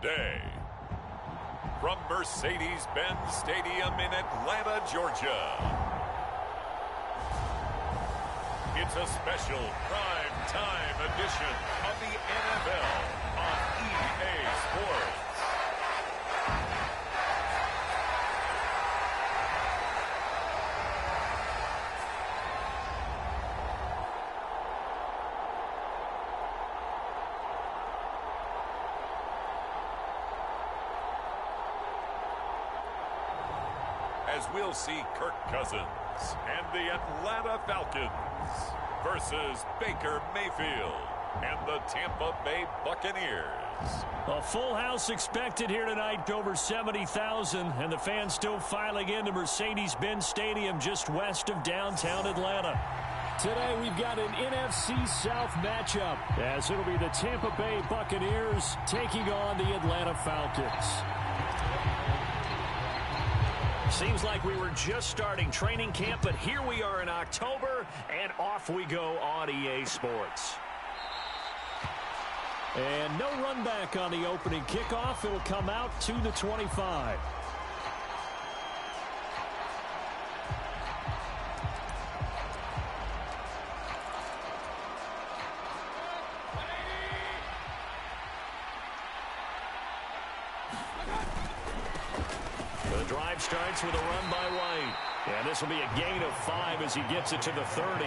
day. From Mercedes-Benz Stadium in Atlanta, Georgia, it's a special prime-time edition of the NFL on EA Sports. As we'll see Kirk Cousins and the Atlanta Falcons versus Baker Mayfield and the Tampa Bay Buccaneers. A full house expected here tonight, over 70,000, and the fans still filing into Mercedes-Benz Stadium just west of downtown Atlanta. Today we've got an NFC South matchup, as it'll be the Tampa Bay Buccaneers taking on the Atlanta Falcons. Seems like we were just starting training camp, but here we are in October, and off we go on EA Sports. And no run back on the opening kickoff. It'll come out to the 25. The drive starts with a run by White. And this will be a gain of 5 as he gets it to the 30.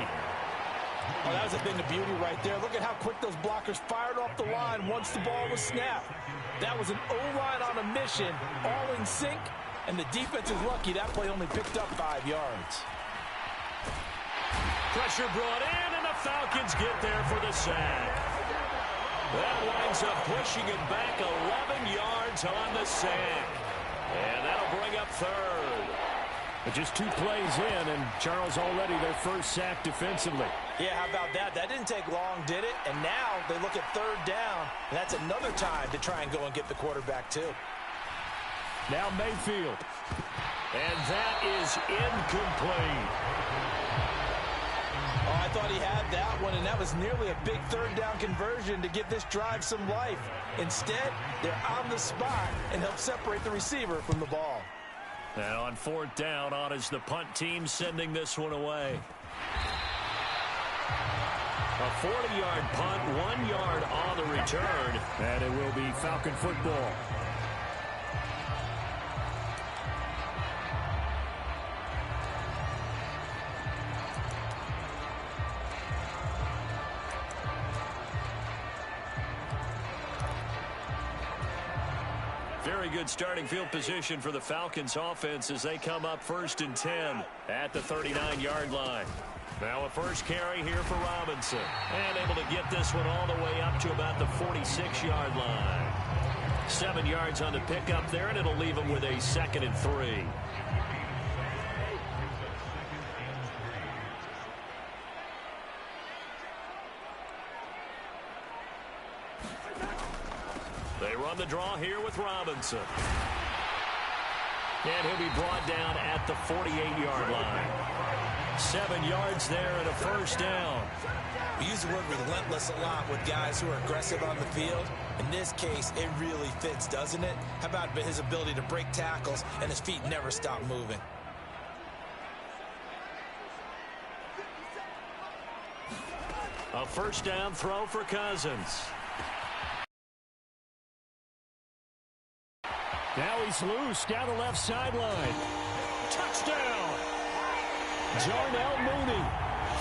Oh, that was a thing of beauty right there. Look at how quick those blockers fired off the line once the ball was snapped. That was an O-line on a mission, all in sync, and the defense is lucky that play only picked up 5 yards. Pressure brought in, and the Falcons get there for the sack. That winds up pushing it back 11 yards on the sack. And that'll bring up third. But just 2 plays in, and Charles already their first sack defensively. Yeah, how about that? That didn't take long, did it? And now they look at third down, and that's another time to try and go and get the quarterback too. Now Mayfield. And that is incomplete. Oh, I thought he had that one, and that was nearly a big third down conversion to give this drive some life. Instead, they're on the spot and help separate the receiver from the ball. And on 4th down, on is the punt team sending this one away. A 40-yard punt, 1 yard on the return. And it will be Falcon football. Very good starting field position for the Falcons offense as they come up 1st and 10 at the 39-yard line. Now a first carry here for Robinson. And able to get this one all the way up to about the 46-yard line. 7 yards on the pickup there, and it'll leave him with a 2nd and 3. They run the draw here with Robinson. And he'll be brought down at the 48-yard line. 7 yards there and a first down. We use the word relentless a lot with guys who are aggressive on the field. In this case, it really fits, doesn't it? How about his ability to break tackles and his feet never stop moving? A first down throw for Cousins. Now he's loose down the left sideline. Touchdown! Darnell Mooney,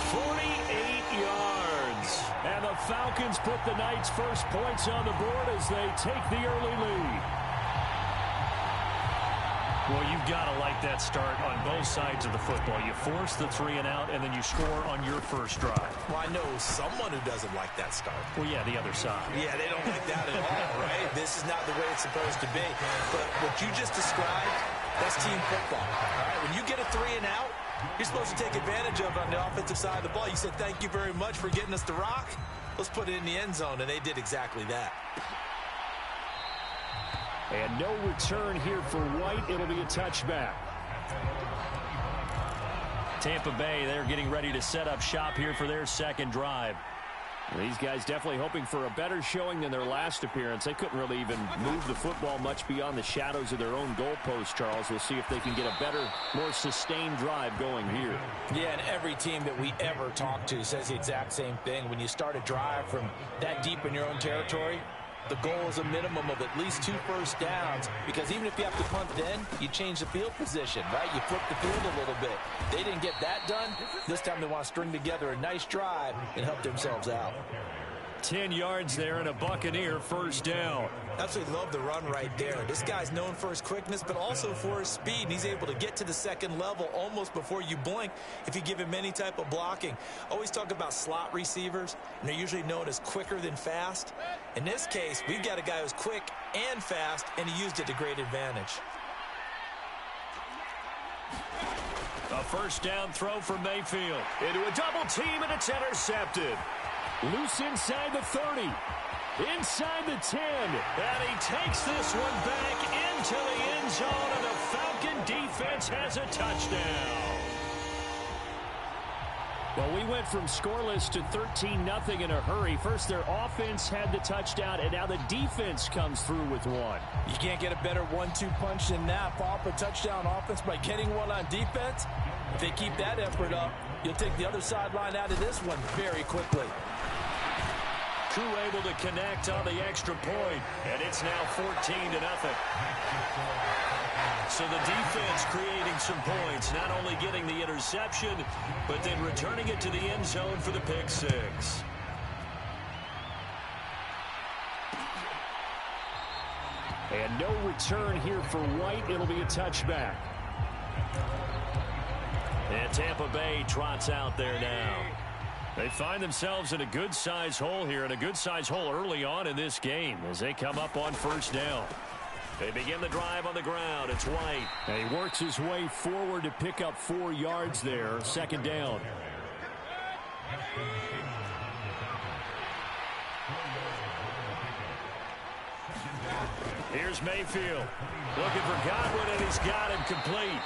48 yards. And the Falcons put the night's first points on the board as they take the early lead. Well, you've got to like that start on both sides of the football. You force the 3 and out, and then you score on your first drive. Well, I know someone who doesn't like that start. Well, yeah, the other side. Yeah, they don't like that at all, right? This is not the way it's supposed to be. But what you just described, that's team football. All right, when you get a 3 and out, you're supposed to take advantage of it on the offensive side of the ball. You said, thank you very much for getting us the rock. Let's put it in the end zone, and they did exactly that. And no return here for White. It'll be a touchback. Tampa Bay, they're getting ready to set up shop here for their second drive. These guys definitely hoping for a better showing than their last appearance. They couldn't really even move the football much beyond the shadows of their own goalpost, Charles. We'll see if they can get a better, more sustained drive going here. Yeah, and every team that we ever talk to says the exact same thing. When you start a drive from that deep in your own territory, the goal is a minimum of at least 2 first downs, because even if you have to punt then, you change the field position, right? You flip the field a little bit. They didn't get that done. This time they want to string together a nice drive and help themselves out. 10 yards there and a Buccaneer first down. Absolutely love the run right there. This guy's known for his quickness, but also for his speed. And he's able to get to the second level almost before you blink if you give him any type of blocking. Always talk about slot receivers, and they're usually known as quicker than fast. In this case, we've got a guy who's quick and fast, and he used it to great advantage. A first down throw for Mayfield. Into a double team, and it's intercepted. Loose inside the 30. Inside the 10. And he takes this one back into the end zone, and the Falcon defense has a touchdown. Well, we went from scoreless to 13-0 in a hurry. First, their offense had the touchdown, and now the defense comes through with one. You can't get a better 1-2 punch than that. Follow up a touchdown offense by getting one on defense. If they keep that effort up, you'll take the other sideline out of this one very quickly. Crew able to connect on the extra point, and it's now 14-0. So the defense creating some points, not only getting the interception, but then returning it to the end zone for the pick six. And no return here for White. It'll be a touchback. And Tampa Bay trots out there now. They find themselves in a good-sized hole here, and a good-sized hole early on in this game as they come up on first down. They begin the drive on the ground. It's White. And he works his way forward to pick up 4 yards there. Second down. Here's Mayfield. Looking for Godwin, and he's got him complete.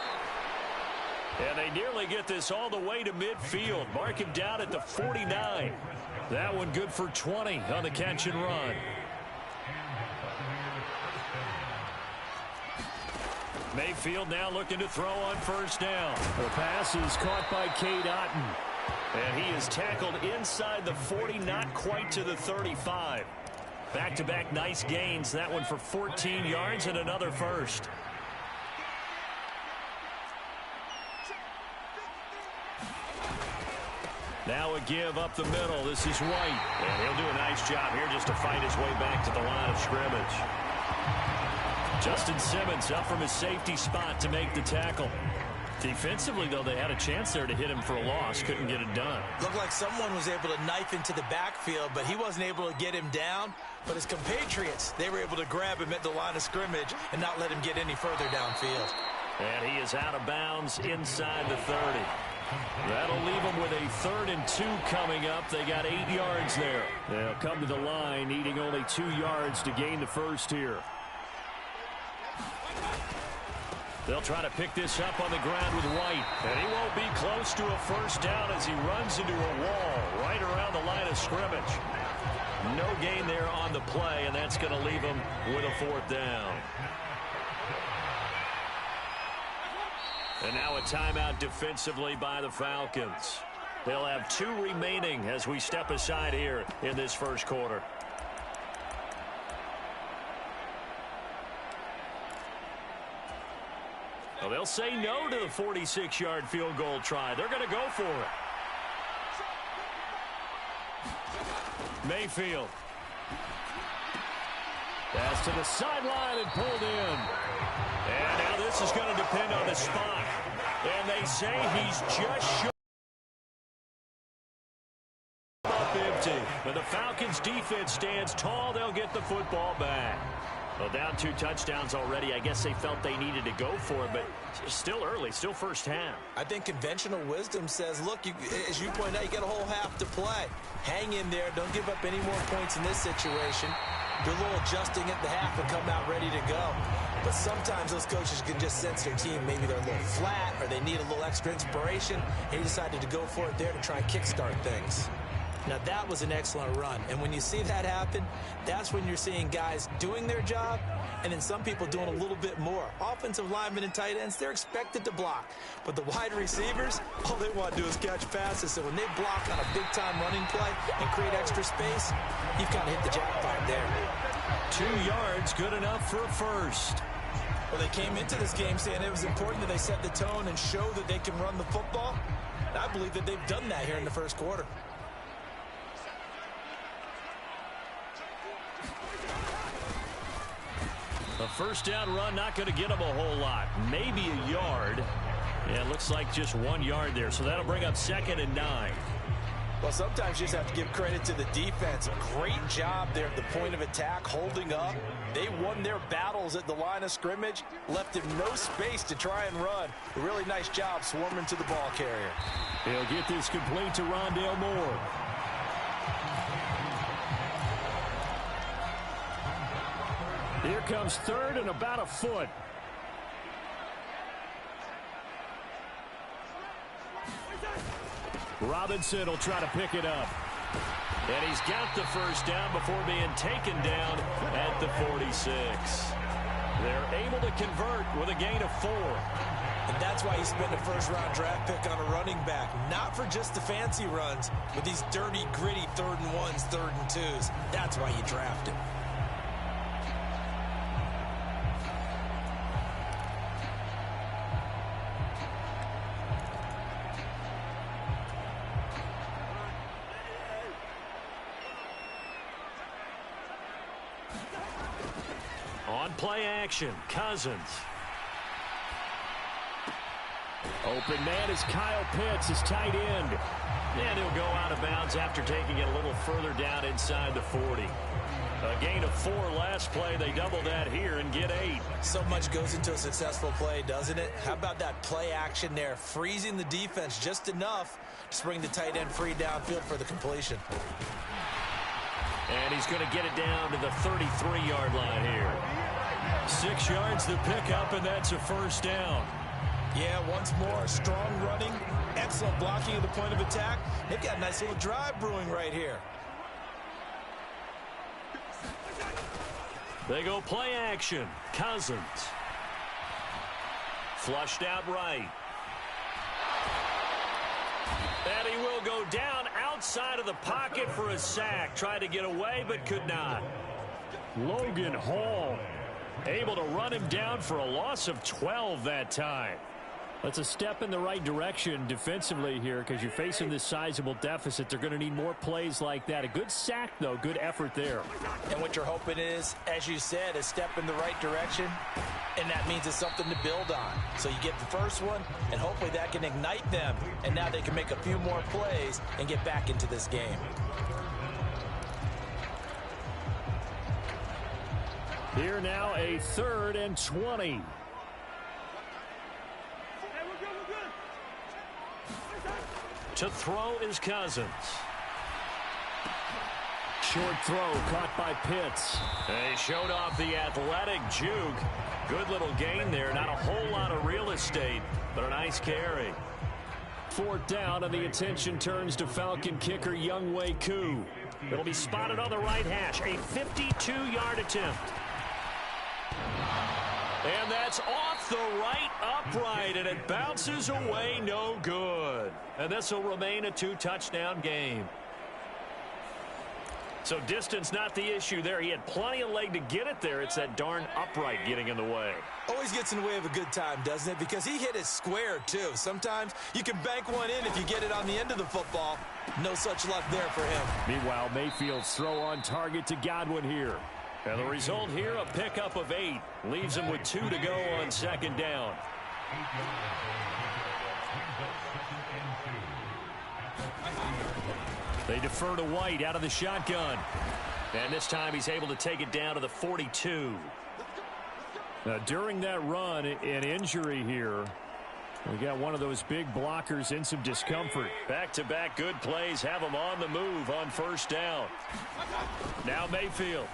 And they nearly get this all the way to midfield. Mark him down at the 49. That one good for 20 on the catch and run. Mayfield now looking to throw on first down. The pass is caught by Cade Otton. And he is tackled inside the 40, not quite to the 35. Back-to-back nice gains. That one for 14 yards and another first. Now a give up the middle. This is White. And he'll do a nice job here just to fight his way back to the line of scrimmage. Justin Simmons up from his safety spot to make the tackle. Defensively, though, they had a chance there to hit him for a loss. Couldn't get it done. Looked like someone was able to knife into the backfield, but he wasn't able to get him down. But his compatriots, they were able to grab him at the line of scrimmage and not let him get any further downfield. And he is out of bounds inside the 30. That'll leave them with a 3rd and 2 coming up. They got 8 yards there. They'll come to the line, needing only 2 yards to gain the first here. They'll try to pick this up on the ground with White. And he won't be close to a first down as he runs into a wall right around the line of scrimmage. No gain there on the play, and that's going to leave him with a 4th down. And now a timeout defensively by the Falcons. They'll have 2 remaining as we step aside here in this first quarter. Well, they'll say no to the 46-yard field goal try. They're going to go for it. Mayfield. Pass to the sideline and pulled in. And now this is going to depend on the spot. And they say he's just short. Up empty. But the Falcons defense stands tall. They'll get the football back. Well, down 2 touchdowns already. I guess they felt they needed to go for it, but still early, still first half. I think conventional wisdom says, look, as you point out, you got a whole half to play. Hang in there. Don't give up any more points in this situation. Do a little adjusting at the half and come out ready to go. But sometimes those coaches can just sense their team. Maybe they're a little flat or they need a little extra inspiration. And he decided to go for it there to try and kickstart things. Now, that was an excellent run. And when you see that happen, that's when you're seeing guys doing their job and then some people doing a little bit more. Offensive linemen and tight ends, they're expected to block. But the wide receivers, all they want to do is catch passes. So when they block on a big-time running play and create extra space, you've kind of hit the jackpot there. 2 yards, good enough for a first. Well, they came into this game saying it was important that they set the tone and show that they can run the football. And I believe that they've done that here in the first quarter. A first down run, not going to get them a whole lot. Maybe a yard. Yeah, it looks like just 1 yard there. So that'll bring up 2nd and 9. Well, sometimes you just have to give credit to the defense. Great job there at the point of attack, holding up. They won their battles at the line of scrimmage, left him no space to try and run. A really nice job swarming to the ball carrier. He'll get this complete to Rondale Moore. Here comes 3rd and about a foot. Robinson will try to pick it up. And he's got the first down before being taken down at the 46. They're able to convert with a gain of 4. And that's why you spend a first-round draft pick on a running back. Not for just the fancy runs, but these dirty, gritty 3rd and 1s, 3rd and 2s. That's why you draft him. On play action, Cousins. Open man is Kyle Pitts, his tight end. And he'll go out of bounds after taking it a little further down inside the 40. A gain of 4 last play. They double that here and get 8. So much goes into a successful play, doesn't it? How about that play action there? Freezing the defense just enough to bring the tight end free downfield for the completion. And he's going to get it down to the 33-yard line here. 6 yards the pickup, and that's a first down. Yeah, once more, strong running, excellent blocking at the point of attack. They've got a nice little drive brewing right here. They go play action. Cousins. Flushed out right. And he will go down outside of the pocket for a sack. Tried to get away, but could not. Logan Hall able to run him down for a loss of 12 that time. That's a step in the right direction defensively here because you're facing this sizable deficit. They're going to need more plays like that. A good sack, though. Good effort there. And what you're hoping is, as you said, a step in the right direction, and that means it's something to build on. So you get the first one, and hopefully that can ignite them, and now they can make a few more plays and get back into this game. Here now a 3rd and 20. To throw is Cousins. Short throw caught by Pitts. They showed off the athletic juke. Good little gain there. Not a whole lot of real estate, but a nice carry. 4th down, and the attention turns to Falcon kicker Younghoe Koo. It'll be spotted on the right hash. A 52-yard attempt. And that's off the right upright, and it bounces away no good. And this will remain a 2-touchdown game. So distance not the issue there. He had plenty of leg to get it there. It's that darn upright getting in the way. Always gets in the way of a good time, doesn't it? Because he hit it square, too. Sometimes you can bank one in if you get it on the end of the football. No such luck there for him. Meanwhile, Mayfield's throw on target to Godwin here. And the result here, a pickup of 8. Leaves him with 2 to go on 2nd down. They defer to White out of the shotgun. And this time he's able to take it down to the 42. Now, during that run, an injury here. We got one of those big blockers in some discomfort. Back-to-back good plays have him on the move on 1st down. Now Mayfield.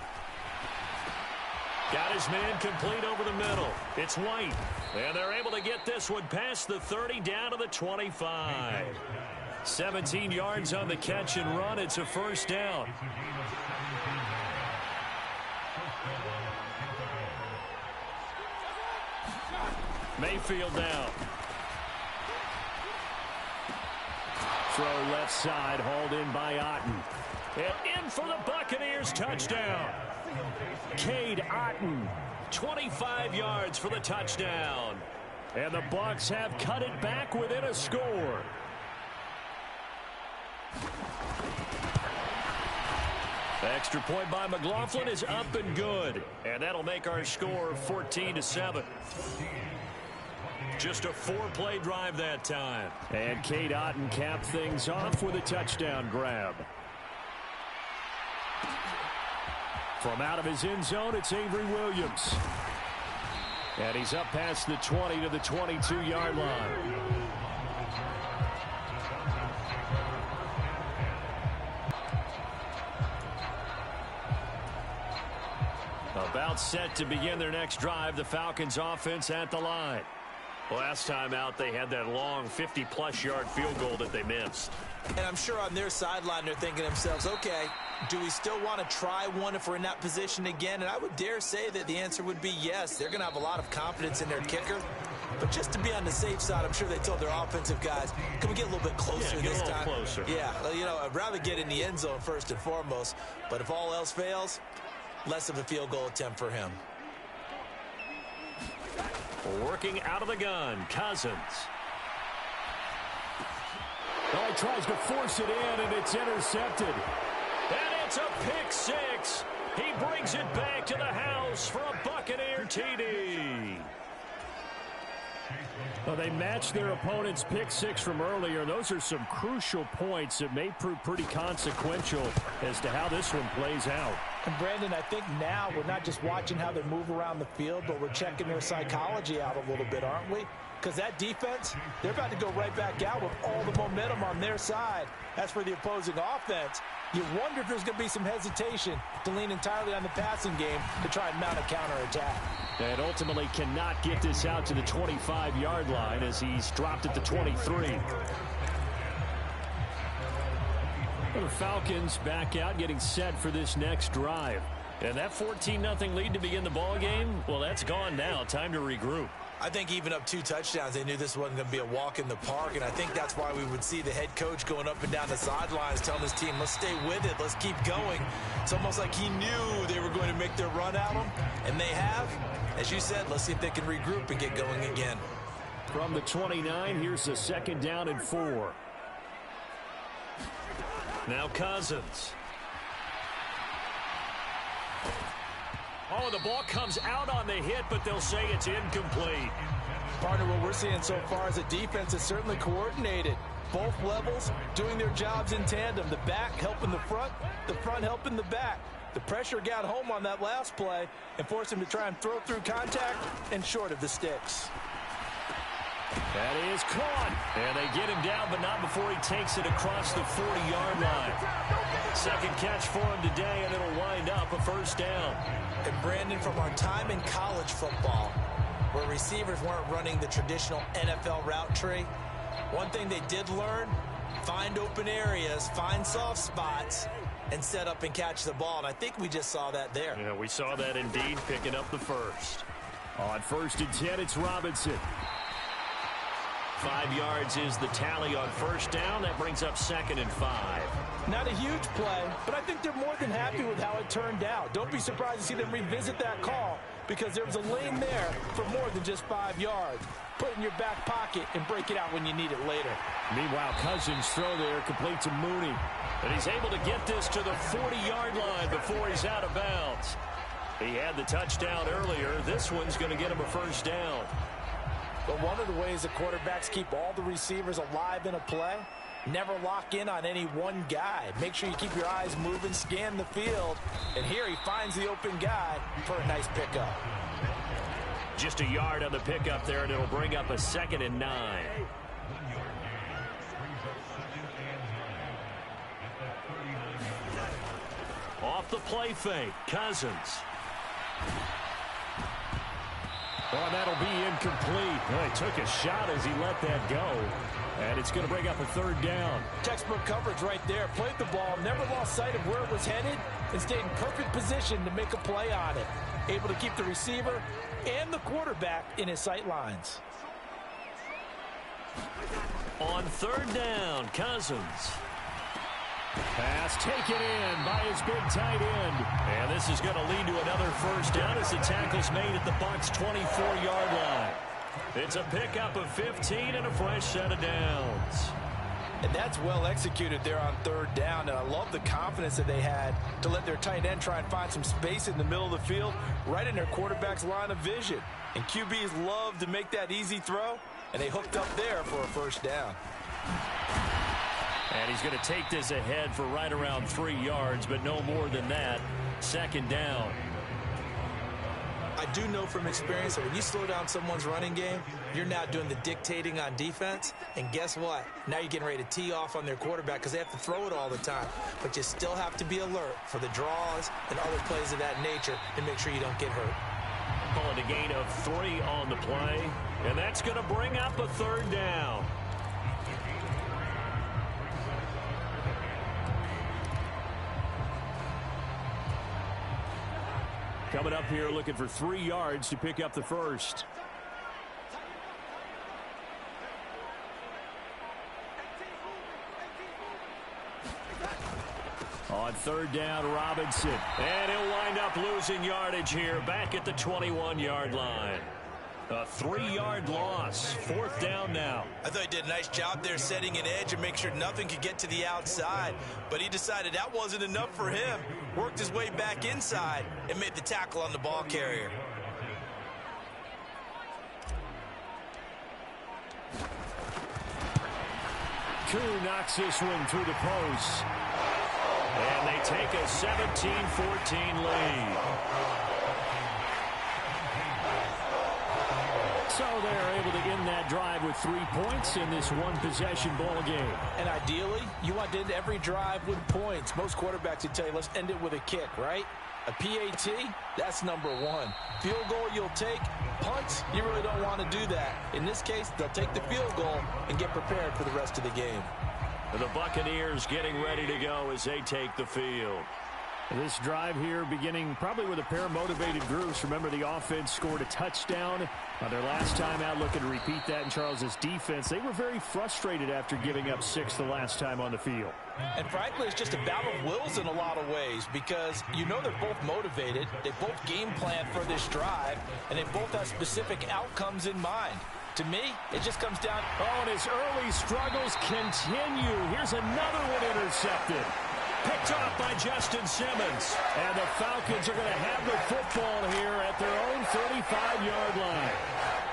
Got his man complete over the middle. It's White. And they're able to get this one past the 30 down to the 25. 17 yards on the catch and run. It's a first down. Mayfield now. Throw left side, hauled in by Otten. And in for the Buccaneers, touchdown. Cade Otten, 25 yards for the touchdown. And the Bucs have cut it back within a score. Extra point by McLaughlin is up and good. And that'll make our score 14-7. Just a 4-play drive that time. And Cade Otten capped things off with a touchdown grab. From out of his end zone, it's Avery Williams. And he's up past the 20 to the 22-yard line. About set to begin their next drive, the Falcons offense at the line. Last time out, they had that long 50-plus yard field goal that they missed. And I'm sure on their sideline, they're thinking to themselves, okay, do we still want to try one if we're in that position again? And I would dare say that the answer would be yes. They're going to have a lot of confidence in their kicker. But just to be on the safe side, I'm sure they told their offensive guys, can we get a little bit closer this time? Closer. Yeah, you know, I'd rather get in the end zone first and foremost. But if all else fails, less of a field goal attempt for him. Working out of the gun, Cousins. Oh, he tries to force it in, and it's intercepted. And it's a pick six. He brings it back to the house for a Buccaneer TD. Well, they matched their opponent's pick six from earlier. Those are some crucial points that may prove pretty consequential as to how this one plays out. And Brandon, I think now we're not just watching how they move around the field, but we're checking their psychology out a little bit, aren't we? Because that defense, they're about to go right back out with all the momentum on their side. As for the opposing offense, you wonder if there's going to be some hesitation to lean entirely on the passing game to try and mount a counterattack. And ultimately cannot get this out to the 25-yard line as he's dropped at the 23. The Falcons back out, getting set for this next drive. And that 14-0 lead to begin the ball game, well, that's gone now. Time to regroup. I think even up 2 touchdowns, they knew this wasn't going to be a walk in the park, and I think that's why we would see the head coach going up and down the sidelines telling his team, let's stay with it, let's keep going. It's almost like he knew they were going to make their run at him, and they have. As you said, let's see if they can regroup and get going again. From the 29, here's the 2nd down and 4. Now Cousins. Oh, the ball comes out on the hit, but they'll say it's incomplete. Partner, what we're seeing so far is a defense that's certainly coordinated. Both levels doing their jobs in tandem. The back helping the front helping the back. The pressure got home on that last play and forced him to try and throw through contact and short of the sticks. That is caught. And they get him down, but not before he takes it across the 40-yard line. Second catch for him today, and it'll wind up a first down. And Brandon, from our time in college football, where receivers weren't running the traditional NFL route tree, one thing they did learn, find open areas, find soft spots, and set up and catch the ball. And I think we just saw that there. Yeah, we saw that indeed, picking up the first. On 1st and 10, it's Robinson. 5 yards is the tally on first down. That brings up 2nd and 5. Not a huge play, but I think they're more than happy with how it turned out. Don't be surprised to see them revisit that call because there was a lane there for more than just 5 yards. Put it in your back pocket and break it out when you need it later. Meanwhile, Cousins' throw there complete to Mooney. And he's able to get this to the 40-yard line before he's out of bounds. He had the touchdown earlier. This one's going to get him a first down. But one of the ways that quarterbacks keep all the receivers alive in a play, never lock in on any one guy. Make sure you keep your eyes moving, scan the field. And here he finds the open guy for a nice pickup. Just a yard on the pickup there, and it'll bring up a 2nd and 9. Off the play fake, Cousins. Oh, that'll be incomplete. Well, he took a shot as he let that go. And it's going to bring up a third down. Textbook coverage right there. Played the ball, never lost sight of where it was headed, and stayed in perfect position to make a play on it. Able to keep the receiver and the quarterback in his sight lines. On third down, Cousins. Pass taken in by his big tight end. And this is going to lead to another first down as the tackle's made at the Bucs' 24-yard line. It's a pickup of 15 and a fresh set of downs. And that's well executed there on third down. And I love the confidence that they had to let their tight end try and find some space in the middle of the field, right in their quarterback's line of vision. And QBs love to make that easy throw, and they hooked up there for a first down. And he's going to take this ahead for right around 3 yards, but no more than that. Second down. I do know from experience that when you slow down someone's running game, you're now doing the dictating on defense. And guess what? Now you're getting ready to tee off on their quarterback because they have to throw it all the time. But you still have to be alert for the draws and other plays of that nature and make sure you don't get hurt. Calling a gain of 3 on the play. And that's going to bring up a third down. Coming up here looking for 3 yards to pick up the first. On third down, Robinson. And he'll wind up losing yardage here back at the 21-yard line. A 3-yard loss. Fourth down now. I thought he did a nice job there setting an edge and make sure nothing could get to the outside. But he decided that wasn't enough for him. Worked his way back inside and made the tackle on the ball carrier. Koo knocks this one through the post. And they take a 17-14 lead. So they're able to end that drive with 3 points in this one-possession ball game. And ideally, you want to end every drive with points. Most quarterbacks would tell you, let's end it with a kick, right? A PAT, that's number 1. Field goal you'll take. Punts, you really don't want to do that. In this case, they'll take the field goal and get prepared for the rest of the game. The Buccaneers getting ready to go as they take the field. This drive here beginning probably with a pair of motivated groups. Remember, the offense scored a touchdown on their last time out. Looking to repeat that in Charles's defense. They were very frustrated after giving up 6 the last time on the field. And frankly, it's just a battle of wills in a lot of ways because you know they're both motivated. They both game plan for this drive, and they both have specific outcomes in mind. To me, it just comes down. Oh, and his early struggles continue. Here's another one intercepted. Picked off by Justin Simmons. And the Falcons are going to have the football here at their own 35-yard line.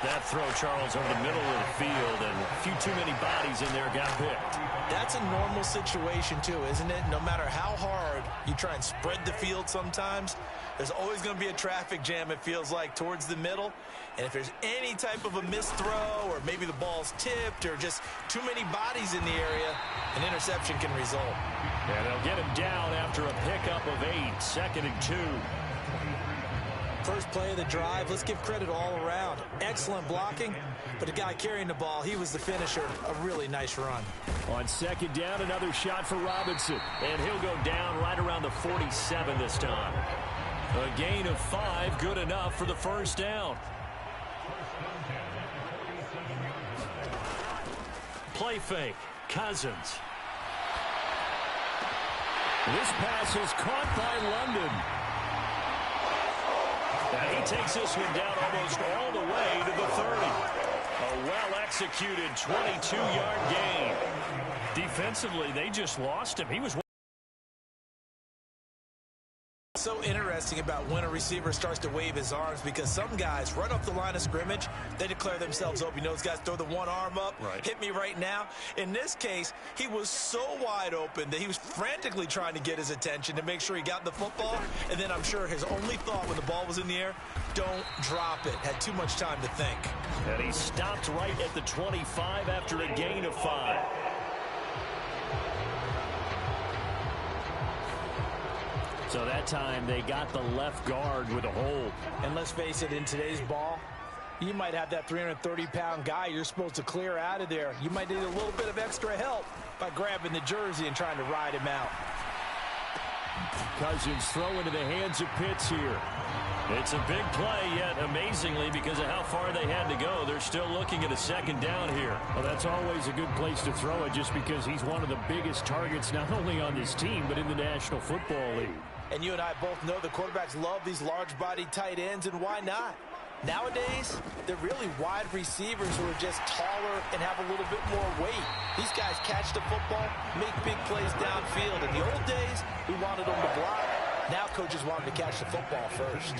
That throw, Charles, over the middle of the field, and a few too many bodies in there got picked. That's a normal situation, too, isn't it? No matter how hard you try and spread the field sometimes, there's always going to be a traffic jam, it feels like, towards the middle. And if there's any type of a missed throw or maybe the ball's tipped or just too many bodies in the area, an interception can result. And they'll get him down after a pickup of 8, 2nd and 2. First play of the drive, let's give credit all around. Excellent blocking, but the guy carrying the ball, he was the finisher. A really nice run. On second down, another shot for Robinson. And he'll go down right around the 47 this time. A gain of 5, good enough for the first down. Play fake, Cousins. This pass is caught by London. And he takes this one down almost all the way to the 30. A well-executed 22-yard gain. Defensively, they just lost him. He was so interesting about when a receiver starts to wave his arms because some guys right off the line of scrimmage, they declare themselves open. You know, those guys throw the one arm up, right. Hit me right now. In this case, he was so wide open that he was frantically trying to get his attention to make sure he got the football. And then I'm sure his only thought when the ball was in the air, don't drop it. Had too much time to think. And he stopped right at the 25 after a gain of 5. So that time they got the left guard with a hold. And let's face it, in today's ball, You might have that 330-pound guy you're supposed to clear out of there. You might need a little bit of extra help by grabbing the jersey and trying to ride him out. Cousins throw into the hands of Pitts here. It's a big play, yet amazingly, because of how far they had to go, they're still looking at a second down here. Well, that's always a good place to throw it, just because he's one of the biggest targets not only on this team but in the National Football League. And you and I both know the quarterbacks love these large-bodied tight ends, and why not? Nowadays, they're really wide receivers who are just taller and have a little bit more weight. These guys catch the football, make big plays downfield. In the old days, we wanted them to block. Now coaches want them to catch the football first.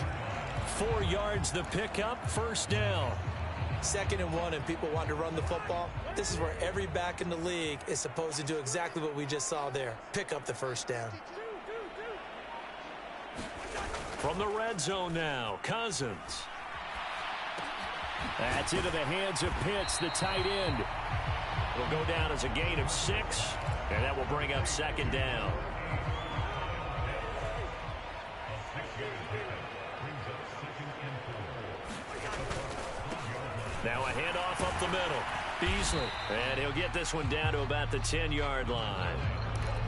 4 yards the pickup, first down. 2nd and 1, and people want to run the football. This is where every back in the league is supposed to do exactly what we just saw there. Pick up the first down. From the red zone now, Cousins. That's into the hands of Pitts, the tight end. It'll go down as a gain of 6, and that will bring up 2nd down. Now a handoff up the middle. Beasley. And he'll get this one down to about the 10-yard line.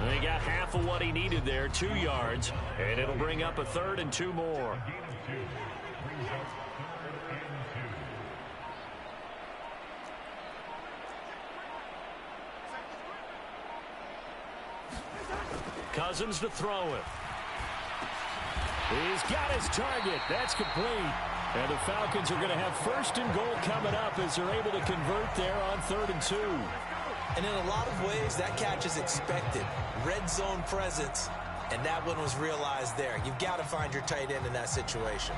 And he got half of what he needed there, 2 yards. And it'll bring up a 3rd and 2 more. Cousins to throw it. He's got his target. That's complete. And the Falcons are going to have 1st and goal coming up as they're able to convert there on 3rd and 2. And in a lot of ways, that catch is expected. Red zone presence, and that one was realized there. You've got to find your tight end in that situation.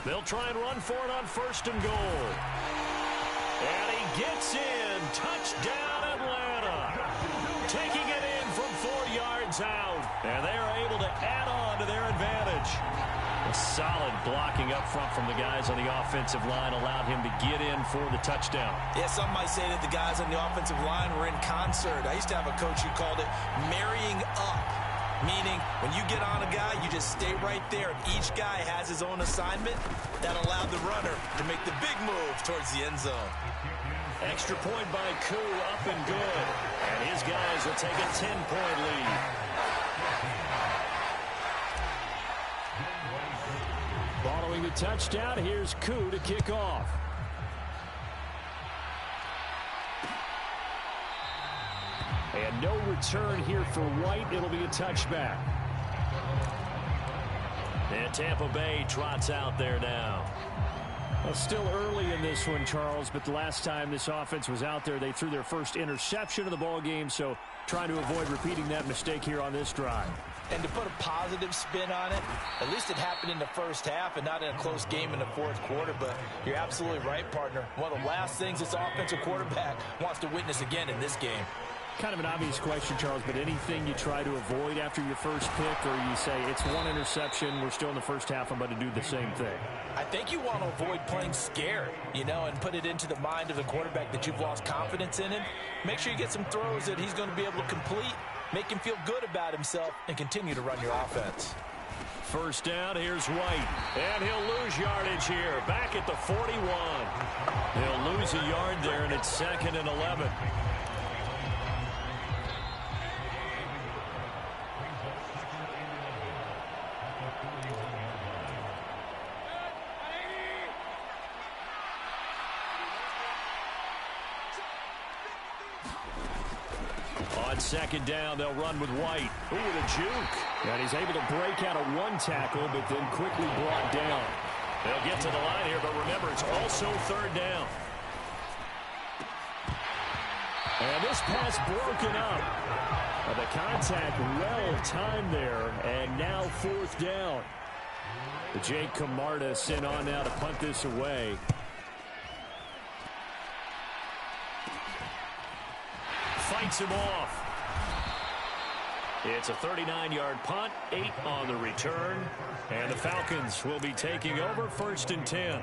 They'll try and run for it on 1st and goal. And he gets in. Touchdown, Atlanta. Taking it in from 4 yards out. And they are able to add on to their advantage. A solid blocking up front from the guys on the offensive line allowed him to get in for the touchdown. Yeah, some might say that the guys on the offensive line were in concert. I used to have a coach who called it marrying up. Meaning, when you get on a guy, you just stay right there. And each guy has his own assignment. That allowed the runner to make the big move towards the end zone. Extra point by Koo, up and good. And his guys will take a 10-point lead. Following the touchdown, here's Koo to kick off. And no return here for White. It'll be a touchback. And Tampa Bay trots out there now. Well, still early in this one, Charles, but the last time this offense was out there, they threw their first interception of the ball game, so trying to avoid repeating that mistake here on this drive. And to put a positive spin on it, at least it happened in the first half and not in a close game in the 4th quarter, but you're absolutely right, partner. One of the last things this offensive quarterback wants to witness again in this game. Kind of an obvious question, Charles, but anything you try to avoid after your first pick, or you say it's 1 interception, we're still in the first half, I'm about to do the same thing? I think you want to avoid playing scared, and put it into the mind of the quarterback that you've lost confidence in him. Make sure you get some throws that he's going to be able to complete, make him feel good about himself, and continue to run your offense. First down, here's White. And he'll lose yardage here, back at the 41. He'll lose a yard there, and it's 2nd and 11. On 2nd down, they'll run with White. Ooh, with a juke. And he's able to break out of 1 tackle, but then quickly brought down. They'll get to the line here, but remember, it's also 3rd down. And this pass broken up. The contact well timed there, and now 4th down. Jake Camarda sent on now to punt this away. Fights him off. It's a 39-yard punt, 8 on the return, and the Falcons will be taking over 1st and 10.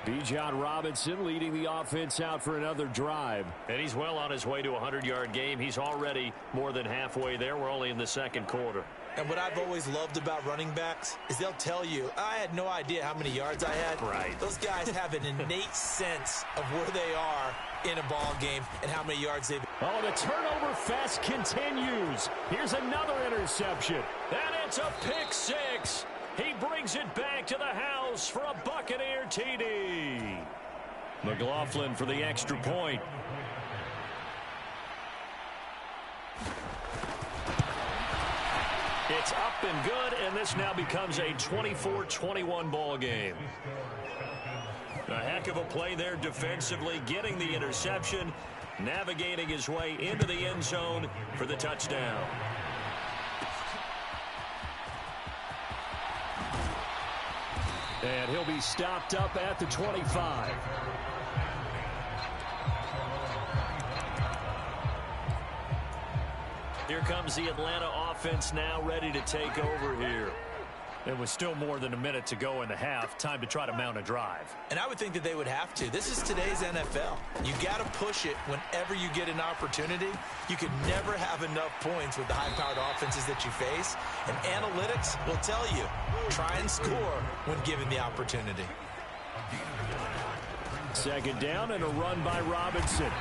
Bijan Robinson leading the offense out for another drive. And he's well on his way to a 100-yard game. He's already more than halfway there. We're only in the second quarter. And what I've always loved about running backs is they'll tell you, I had no idea how many yards I had. Right. Those guys have an innate sense of where they are in a ball game and how many yards they've. Oh, the turnover fest continues. Here's another interception. And it's a pick six. He brings it back to the house for a Buccaneer TD. McLaughlin for the extra point. It's up and good, and this now becomes a 24-21 ball game. A heck of a play there defensively, getting the interception, navigating his way into the end zone for the touchdown. And he'll be stopped up at the 25. Here comes the Atlanta offense now ready to take over here. It was still more than a minute to go in the half. Time to try to mount a drive. And I would think that they would have to. This is today's NFL. You got to push it whenever you get an opportunity. You can never have enough points with the high-powered offenses that you face. And analytics will tell you, try and score when given the opportunity. Second down and a run by Robinson.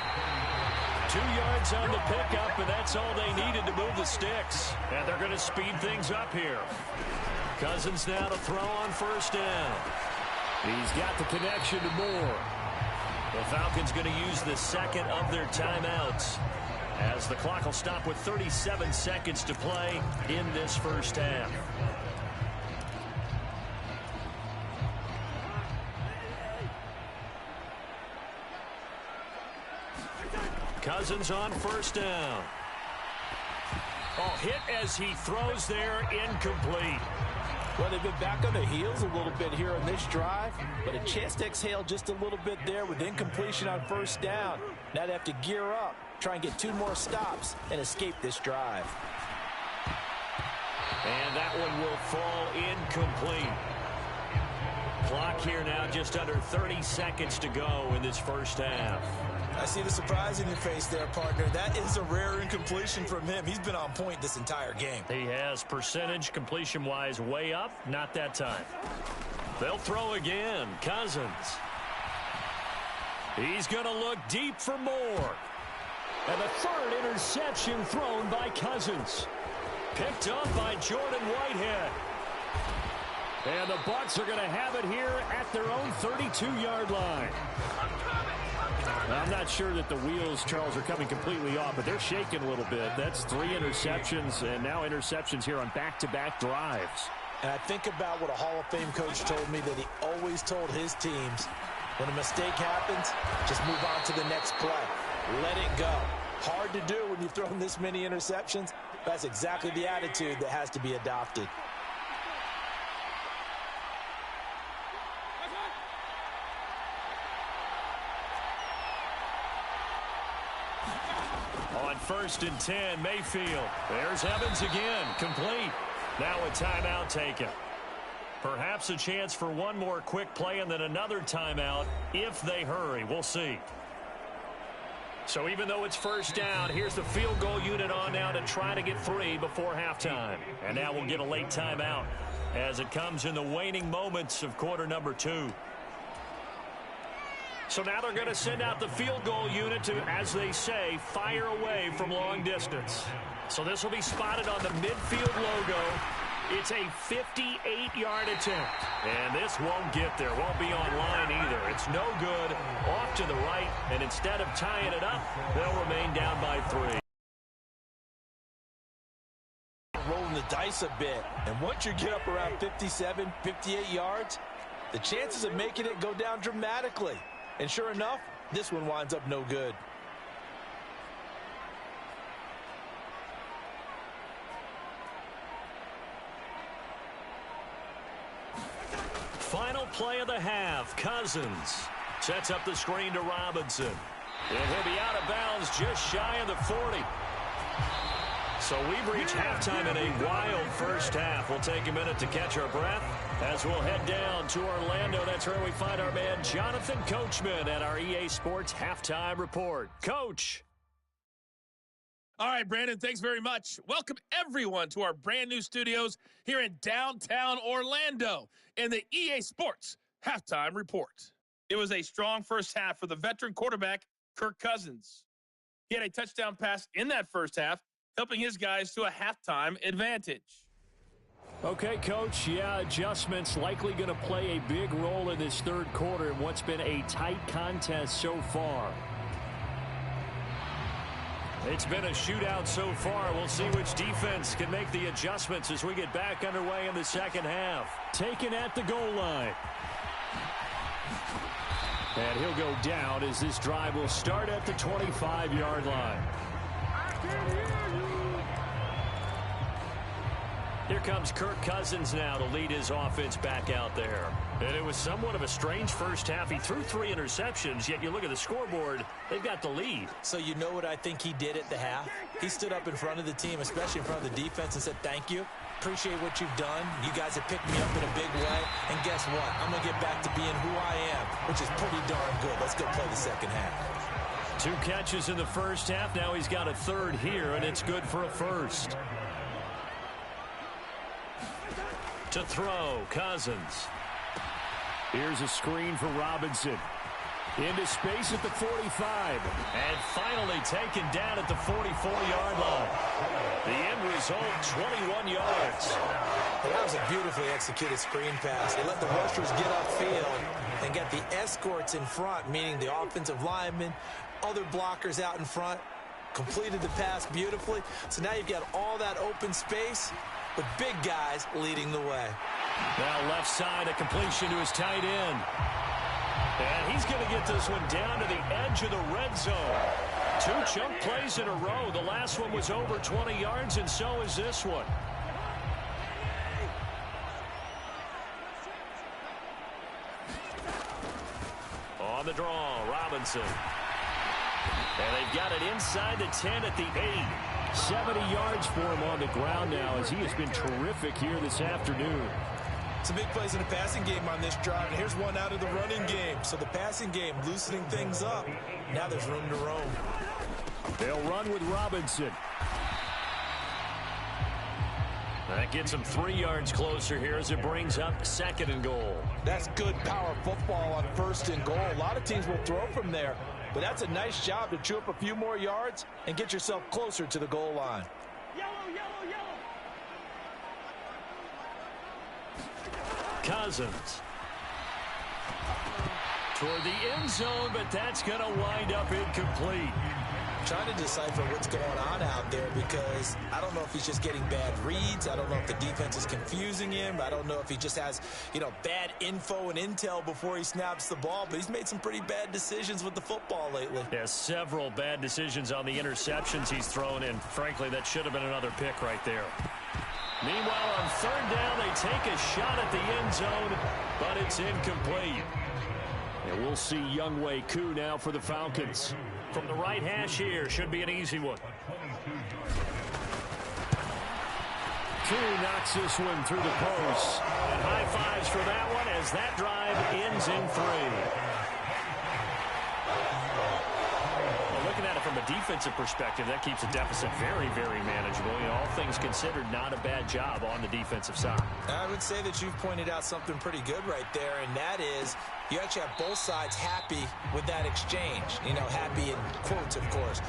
2 yards on the pickup, and that's all they needed to move the sticks. And they're going to speed things up here. Cousins now to throw on first down. He's got the connection to Moore. The Falcons going to use the second of their timeouts as the clock will stop with 37 seconds to play in this first half. Cousins on first down. Oh, hit as he throws there, incomplete. Well, they've been back on their heels a little bit here on this drive, but a chance to exhale just a little bit there with incompletion on first down. Now they have to gear up, try and get 2 more stops, and escape this drive. And that one will fall incomplete. Clock here now just under 30 seconds to go in this first half. I see the surprise in your face there, partner. That is a rare incompletion from him. He's been on point this entire game. He has percentage completion-wise way up. Not that time. They'll throw again. Cousins. He's going to look deep for Moore. And the third interception thrown by Cousins. Picked up by Jordan Whitehead. And the Bucs are going to have it here at their own 32-yard line. I'm not sure that the wheels, Charles, are coming completely off, but they're shaking a little bit. That's 3 interceptions, and now interceptions here on back-to-back drives. And I think about what a Hall of Fame coach told me that he always told his teams, when a mistake happens, just move on to the next play. Let it go. Hard to do when you've thrown this many interceptions. That's exactly the attitude that has to be adopted. On first and 10, Mayfield. There's Evans again, complete. Now a timeout taken. Perhaps a chance for one more quick play and then another timeout if they hurry. We'll see. So even though it's first down, here's the field goal unit on now to try to get 3 before halftime. And now we'll get a late timeout as it comes in the waning moments of quarter number 2. So now they're going to send out the field goal unit to, as they say, fire away from long distance. So this will be spotted on the midfield logo. It's a 58-yard attempt. And this won't get there. Won't be on line either. It's no good. Off to the right. And instead of tying it up, they'll remain down by 3. Rolling the dice a bit. And once you get up around 57, 58 yards, the chances of making it go down dramatically. And sure enough, this one winds up no good. Final play of the half. Cousins sets up the screen to Robinson. And he'll be out of bounds just shy of the 40. So we've reached halftime in a wild first half. We'll take a minute to catch our breath as we'll head down to Orlando. That's where we find our man Jonathan Coachman at our EA Sports Halftime Report. Coach. All right, Brandon, thanks very much. Welcome, everyone, to our brand-new studios here in downtown Orlando in the EA Sports Halftime Report. It was a strong first half for the veteran quarterback, Kirk Cousins. He had a touchdown pass in that first half, helping his guys to a halftime advantage. Okay, Coach, adjustments likely going to play a big role in this third quarter in what's been a tight contest so far. It's been a shootout so far. We'll see which defense can make the adjustments as we get back underway in the second half. Taken at the goal line. And he'll go down as this drive will start at the 25-yard line. Here comes Kirk Cousins now to lead his offense back out there. And it was somewhat of a strange first half. He threw 3 interceptions, yet you look at the scoreboard, they've got the lead. So you know what I think he did at the half? He stood up in front of the team, especially in front of the defense, and said, thank you. Appreciate what you've done. You guys have picked me up in a big way. And guess what? I'm going to get back to being who I am, which is pretty darn good. Let's go play the second half. 2 catches in the first half. Now he's got a third here, and it's good for a first. To throw, Cousins. Here's a screen for Robinson. Into space at the 45. And finally taken down at the 44-yard line. The end result, 21 yards. That was a beautifully executed screen pass. They let the rushers get upfield and get the escorts in front, meaning the offensive linemen, other blockers out in front, completed the pass beautifully. So now you've got all that open space with big guys leading the way. Now left side, a completion to his tight end. And he's going to get this one down to the edge of the red zone. 2 chunk plays in a row. The last one was over 20 yards, and so is this one. On the draw, Robinson. And they've got it inside the 10 at the 8. 70 yards for him on the ground now as he has been terrific here this afternoon. Some big plays in the passing game on this drive, and here's one out of the running game. So the passing game loosening things up. Now there's room to roam. They'll run with Robinson. That gets him 3 yards closer here as it brings up 2nd and goal. That's good power football on 1st and goal. A lot of teams will throw from there, but that's a nice job to chew up a few more yards and get yourself closer to the goal line. Cousins toward the end zone, but that's going to wind up incomplete. Trying to decipher what's going on out there because I don't know if he's just getting bad reads. I don't know if the defense is confusing him. I don't know if he just has, bad info and intel before he snaps the ball. But he's made some pretty bad decisions with the football lately. Yeah, several bad decisions on the interceptions he's thrown in. Frankly, that should have been another pick right there. Meanwhile, on 3rd down, they take a shot at the end zone, but it's incomplete. And we'll see Younghoe Koo now for the Falcons. From the right hash here, should be an easy one. Koo knocks this one through the post. And high fives for that one as that drive ends in 3. Looking at it from a defensive perspective, that keeps the deficit very, very manageable. All things considered, not a bad job on the defensive side. I would say that you've pointed out something pretty good right there, and that is you actually have both sides happy with that exchange. Happy in quotes, of course.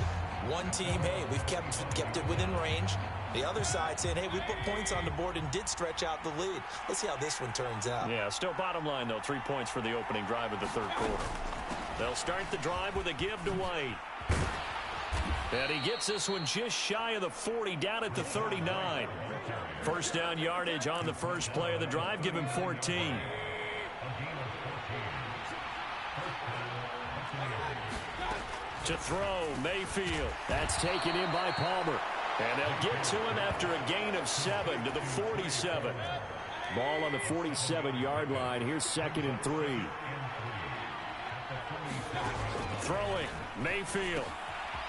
One team, hey, we've kept it within range. The other side saying, hey, we put points on the board and did stretch out the lead. Let's see how this one turns out. Yeah, still bottom line, though, 3 points for the opening drive of the 3rd quarter. They'll start the drive with a give to White. And he gets this one just shy of the 40, down at the 39. 1st down yardage on the first play of the drive. Give him 14. To throw, Mayfield. That's taken in by Palmer. And they'll get to him after a gain of 7 to the 47. Ball on the 47-yard line. Here's 2nd and 3. Throwing, Mayfield.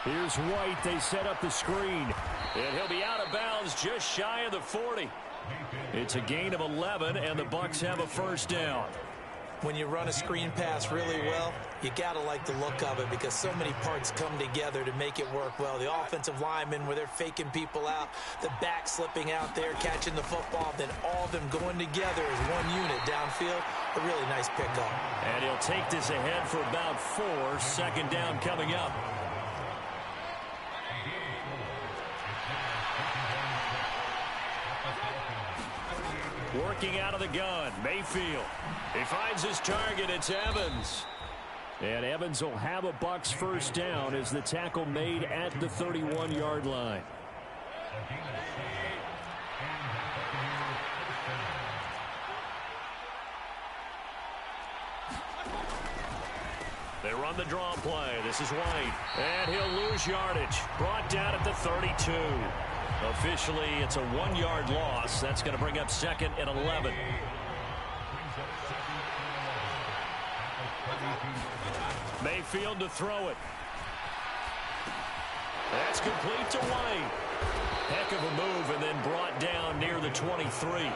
Here's White. They set up the screen. And he'll be out of bounds just shy of the 40. It's a gain of 11, and the Bucs have a first down. When you run a screen pass really well, you got to like the look of it because so many parts come together to make it work well. The offensive linemen, where they're faking people out, the back slipping out there, catching the football, then all of them going together as one unit downfield. A really nice pickup. And he'll take this ahead for about 4. Second down coming up. Working out of the gun, Mayfield. He finds his target. It's Evans. And Evans will have a Bucs first down as the tackle made at the 31-yard line. They run the draw play. This is White. And he'll lose yardage. Brought down at the 32. Officially, it's a 1-yard loss. That's going to bring up second and 11. Mayfield to throw it. That's complete to White. Heck of a move, and then brought down near the 23.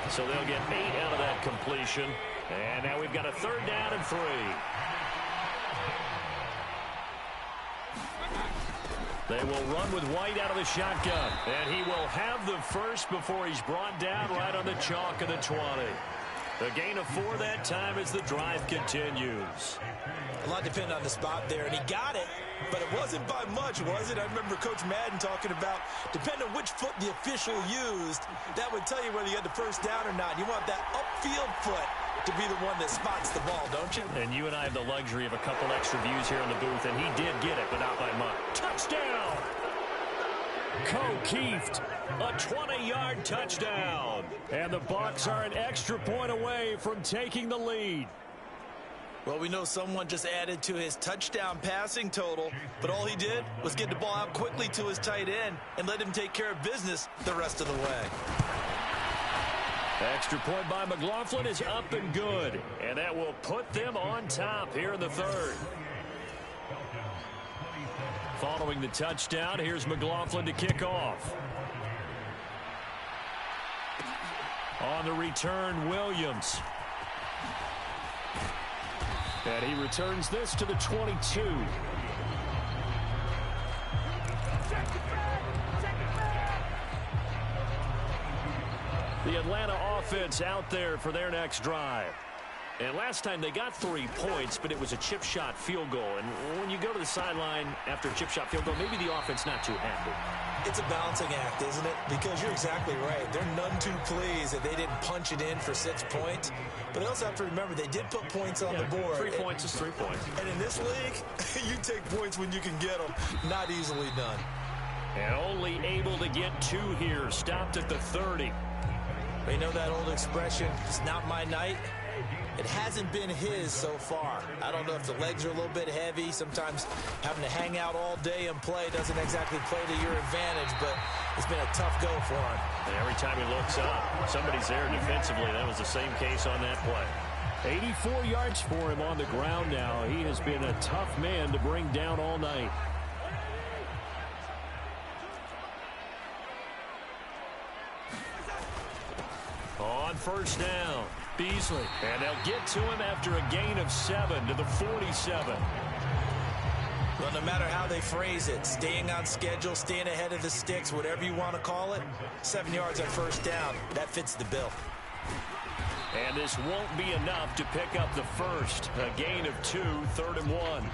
So they'll get 8 out of that completion. And now we've got a third down and 3. They will run with White out of the shotgun. And he will have the first before he's brought down right on the chalk of the 20. A gain of 4 that time as the drive continues. A lot depended on the spot there, and he got it, but it wasn't by much, was it? I remember Coach Madden talking about, depending on which foot the official used, that would tell you whether you had the first down or not. You want that upfield foot to be the one that spots the ball, don't you? And you and I have the luxury of a couple extra views here in the booth, and he did get it, but not by much. Touchdown! O'Keefe, a 20-yard touchdown. And the Bucs are an extra point away from taking the lead. Well, we know someone just added to his touchdown passing total, but all he did was get the ball out quickly to his tight end and let him take care of business the rest of the way. Extra point by McLaughlin is up and good, and that will put them on top here in the third. Following the touchdown, here's McLaughlin to kick off. On the return, Williams. And he returns this to the 22. The Atlanta offense out there for their next drive. And last time they got 3 points, but it was a chip shot field goal. And when you go to the sideline after a chip shot field goal, maybe the offense not too happy. It's a balancing act, isn't it? Because you're exactly right. They're none too pleased that they didn't punch it in for 6 points. But they also have to remember they did put points on the board. 3 points is 3 points. And in this league, you take points when you can get them. Not easily done. And only able to get 2 here. Stopped at the 30. You know that old expression, it's not my night? It hasn't been his so far. I don't know if the legs are a little bit heavy. Sometimes having to hang out all day and play doesn't exactly play to your advantage, but it's been a tough go for him. And every time he looks up, somebody's there defensively. That was the same case on that play. 84 yards for him on the ground now. He has been a tough man to bring down all night. On first down, Beasley. And they'll get to him after a gain of 7 to the 47. Well, no matter how they phrase it, staying on schedule, staying ahead of the sticks, whatever you want to call it, 7 yards on first down, that fits the bill. And this won't be enough to pick up the first. A gain of 2, 3rd and 1.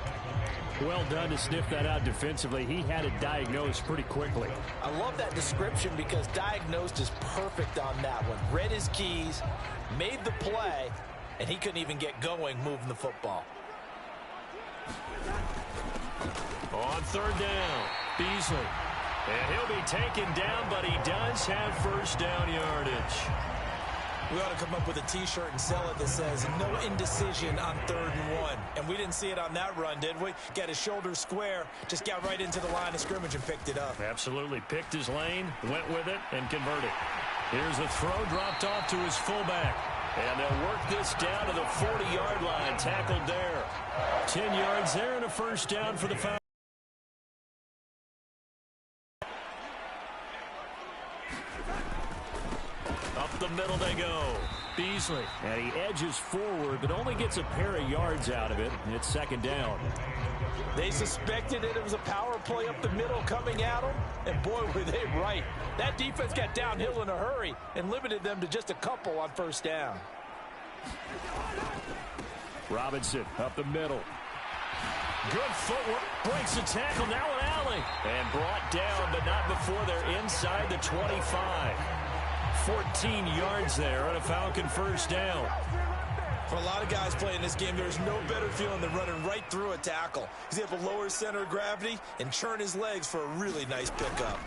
Well done to sniff that out defensively. He had it diagnosed pretty quickly. I love that description because diagnosed is perfect on that one. Read his keys, made the play, and he couldn't even get going moving the football. On third down, Beasley. And he'll be taken down, but he does have first down yardage. We ought to come up with a T-shirt and sell it that says, no indecision on 3rd and 1. And we didn't see it on that run, did we? Got his shoulders square, just got right into the line of scrimmage and picked it up. Absolutely. Picked his lane, went with it, and converted. Here's the throw dropped off to his fullback. And they'll work this down to the 40-yard line, tackled there. 10 yards there and a first down for the Falcons. the middle they go. Beasley. And he edges forward, but only gets a pair of yards out of it. It's second down. They suspected it was a power play up the middle coming at them, and boy, were they right. That defense got downhill in a hurry and limited them to just a couple on first down. Robinson up the middle. Good footwork. Breaks the tackle. Now an alley. And brought down, but not before they're inside the 25. 14 yards there on a Falcon first down. For a lot of guys playing this game, there's no better feeling than running right through a tackle. He's able to lower his center of gravity and churn his legs for a really nice pickup.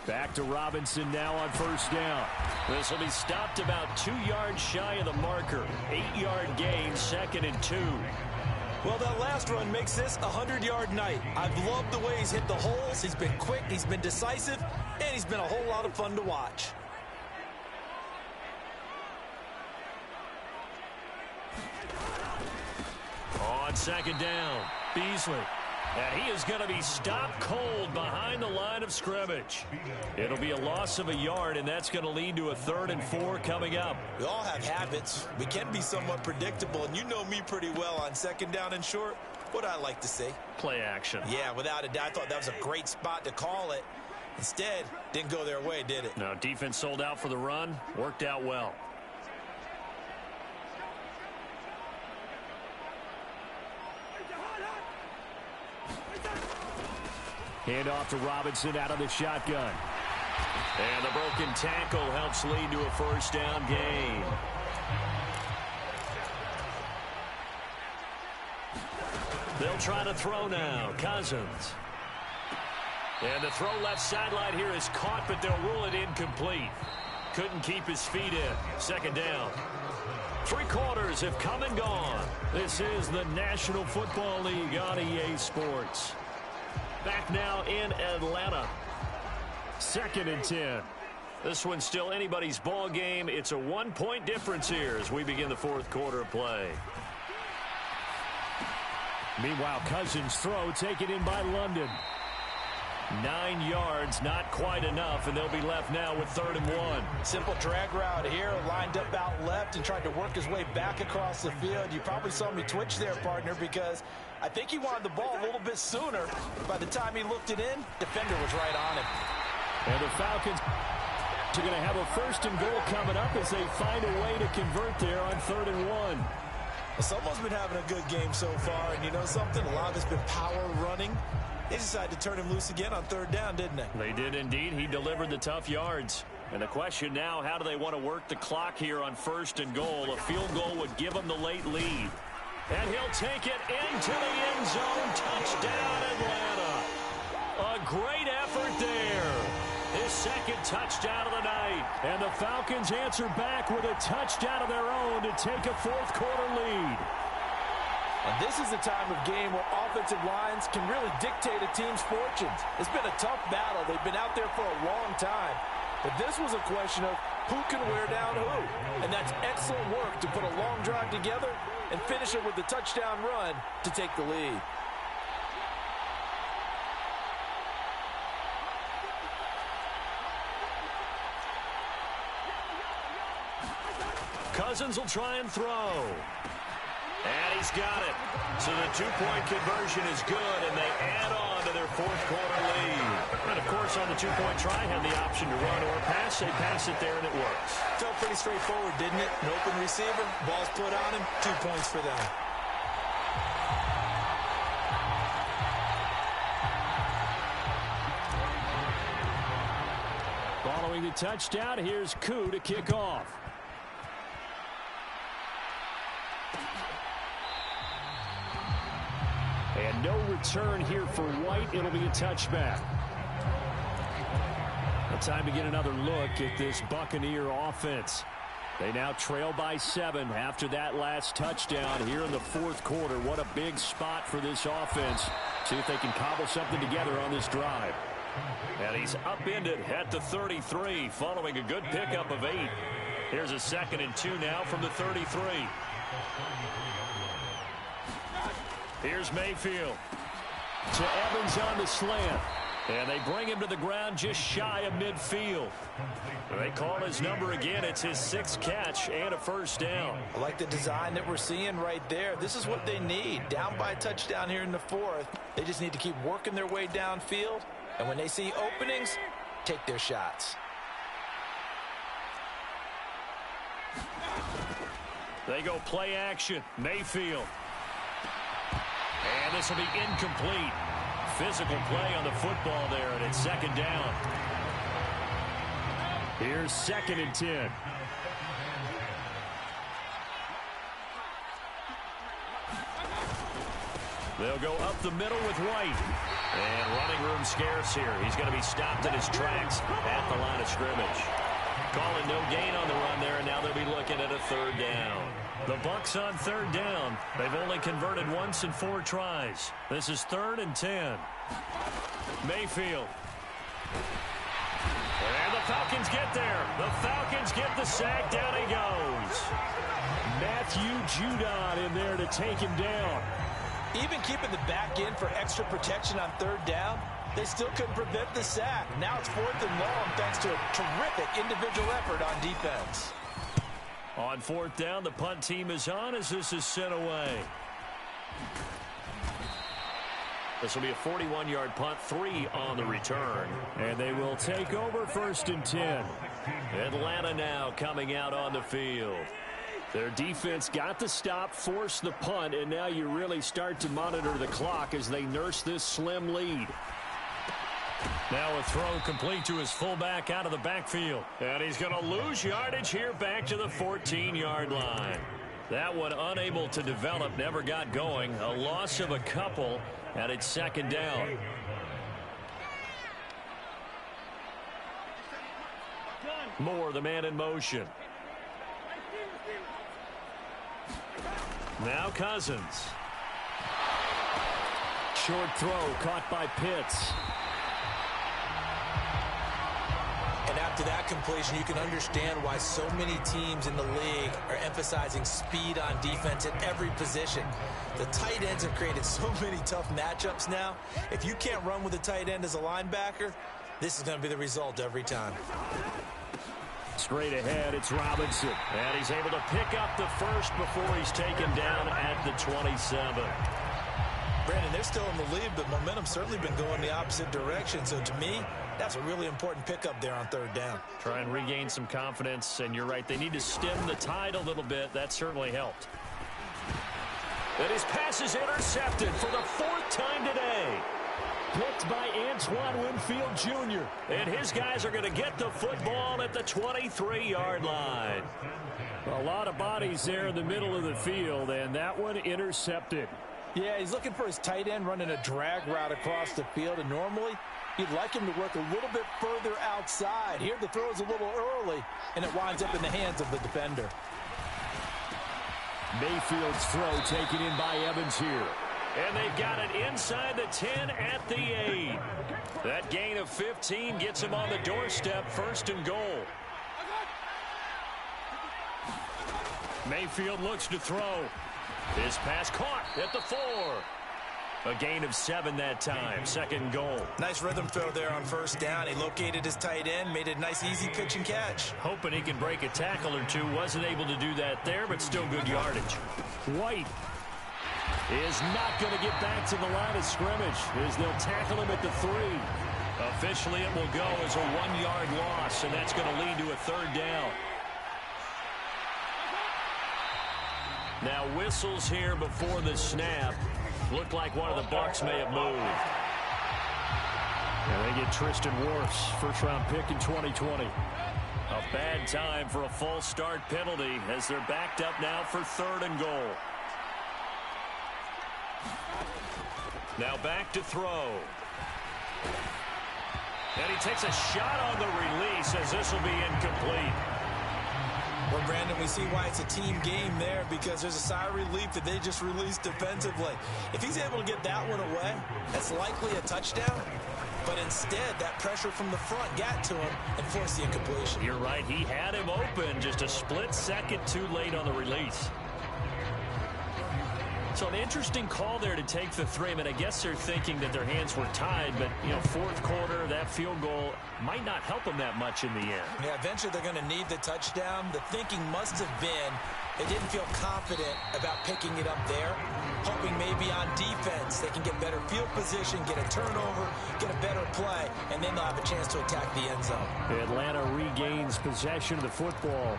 Back to Robinson now on first down. This will be stopped about 2 yards shy of the marker. 8-yard gain, 2nd and 2. Well, that last run makes this a 100-yard night. I've loved the way he's hit the holes. He's been quick, he's been decisive, and he's been a whole lot of fun to watch. On second down, Beasley. And he is going to be stopped cold behind the line of scrimmage. It'll be a loss of a yard, and that's going to lead to a 3rd and 4 coming up. We all have habits. We can be somewhat predictable, and you know me pretty well on second down and short. What I like to say? Play action. Yeah, without a doubt. I thought that was a great spot to call it. Instead, didn't go their way, did it? No, defense sold out for the run. Worked out well. Hand off to Robinson out of the shotgun. And the broken tackle helps lead to a first down gain. They'll try to throw now. Cousins. And the throw left sideline here is caught, but they'll rule it incomplete. Couldn't keep his feet in. Second down. 3 quarters have come and gone. This is the National Football League on EA Sports. Back now in Atlanta. 2nd and 10. This one's still anybody's ball game. It's a 1-point difference here as we begin the 4th quarter of play. Meanwhile, Cousins' throw taken in by London. 9 yards, not quite enough, and they'll be left now with 3rd and 1. Simple drag route here, lined up out left and tried to work his way back across the field. You probably saw me twitch there, partner, because I think he wanted the ball a little bit sooner. By the time he looked it in, defender was right on him. And the Falcons are going to have a 1st and goal coming up as they find a way to convert there on 3rd and 1. Well, someone's been having a good game so far, and you know something? A lot of it's been power running. They decided to turn him loose again on 3rd down, didn't they? They did indeed. He delivered the tough yards. And the question now, how do they want to work the clock here on 1st and goal? A field goal would give them the late lead. And he'll take it into the end zone. Touchdown, Atlanta. A great effort there. His 2nd touchdown of the night. And the Falcons answer back with a touchdown of their own to take a 4th quarter lead. And this is the time of game where offensive lines can really dictate a team's fortunes. It's been a tough battle. They've been out there for a long time. But this was a question of who can wear down who. And that's excellent work to put a long drive together and finish it with a touchdown run to take the lead. Cousins will try and throw. And he's got it. So the 2-point conversion is good, and they add on to their 4th quarter lead. And, of course, on the 2-point try, had the option to run or pass. They pass it there, and it works. Felt pretty straightforward, didn't it? An open receiver, ball's put on him, 2 points for them. Following the touchdown, here's Koo to kick off. And no return here for White. It'll be a touchback. A time to get another look at this Buccaneer offense. They now trail by 7 after that last touchdown here in the 4th quarter. What a big spot for this offense. See if they can cobble something together on this drive. And he's upended at the 33 following a good pickup of 8. Here's a 2nd and 2 now from the 33. Here's Mayfield. To Evans on the slant. And they bring him to the ground just shy of midfield. They call his number again. It's his 6th catch and a first down. I like the design that we're seeing right there. This is what they need. Down by a touchdown here in the 4th. They just need to keep working their way downfield. And when they see openings, take their shots. They go play action. Mayfield. And this will be incomplete. Physical play on the football there, and it's 2nd down. Here's 2nd and 10. They'll go up the middle with White. And running room scarce here. He's going to be stopped in his tracks at the line of scrimmage. Calling no gain on the run there, and now they'll be looking at a 3rd down. The Bucs on 3rd down. They've only converted once in 4 tries. This is 3rd and 10. Mayfield. And the Falcons get there. The Falcons get the sack. Down he goes. Matthew Judon in there to take him down. Even keeping the back end for extra protection on 3rd down, they still couldn't prevent the sack. Now it's 4th and long thanks to a terrific individual effort on defense. On 4th down, the punt team is on as this is sent away. This will be a 41-yard punt, 3 on the return. And they will take over 1st and 10. Atlanta now coming out on the field. Their defense got the stop, forced the punt, and now you really start to monitor the clock as they nurse this slim lead. Now a throw complete to his fullback out of the backfield. And he's going to lose yardage here back to the 14-yard line. That one unable to develop, never got going. A loss of a couple, and it's 2nd down. Moore, the man in motion. Now Cousins. Short throw caught by Pitts. And after that completion, you can understand why so many teams in the league are emphasizing speed on defense at every position. The tight ends have created so many tough matchups now. If you can't run with a tight end as a linebacker, this is going to be the result every time. Straight ahead, it's Robinson. And he's able to pick up the first before he's taken down at the 27. Brandon, they're still in the lead, but momentum's certainly been going the opposite direction. So to me, that's a really important pickup there on 3rd down. Try and regain some confidence, and you're right. They need to stem the tide a little bit. That certainly helped. And his pass is intercepted for the 4th time today. Picked by Antoine Winfield Jr. And his guys are going to get the football at the 23-yard line. A lot of bodies there in the middle of the field, and that one intercepted. Yeah, he's looking for his tight end running a drag route across the field, and normally you'd like him to work a little bit further outside. Here the throw is a little early, and it winds up in the hands of the defender. Mayfield's throw taken in by Evans here. And they've got it inside the 10 at the 8. That gain of 15 gets him on the doorstep, 1st and goal. Mayfield looks to throw. His pass caught at the 4. A gain of 7 that time, 2nd goal. Nice rhythm throw there on 1st down. He located his tight end, made a nice easy pitch and catch. Hoping he can break a tackle or two. Wasn't able to do that there, but still good yardage. White is not going to get back to the line of scrimmage as they'll tackle him at the 3. Officially, it will go as a 1-yard loss, and that's going to lead to a 3rd down. Now whistles here before the snap. Looked like one of the Bucs may have moved. And they get Tristan Wirfs, 1st-round pick in 2020. A bad time for a false start penalty as they're backed up now for 3rd and goal. Now back to throw. And he takes a shot on the release as this will be incomplete. Well, Brandon, we see why it's a team game there because there's a sigh of relief that they just released defensively. If he's able to get that one away, that's likely a touchdown. But instead, that pressure from the front got to him and forced the incompletion. You're right. He had him open just a split second too late on the release. So an interesting call there to take the 3. I mean, I guess they're thinking that their hands were tied, but, you know, fourth quarter, that field goal might not help them that much in the end. Yeah, eventually they're going to need the touchdown. The thinking must have been they didn't feel confident about picking it up there, hoping maybe on defense they can get better field position, get a turnover, get a better play, and then they'll have a chance to attack the end zone. Atlanta regains possession of the football.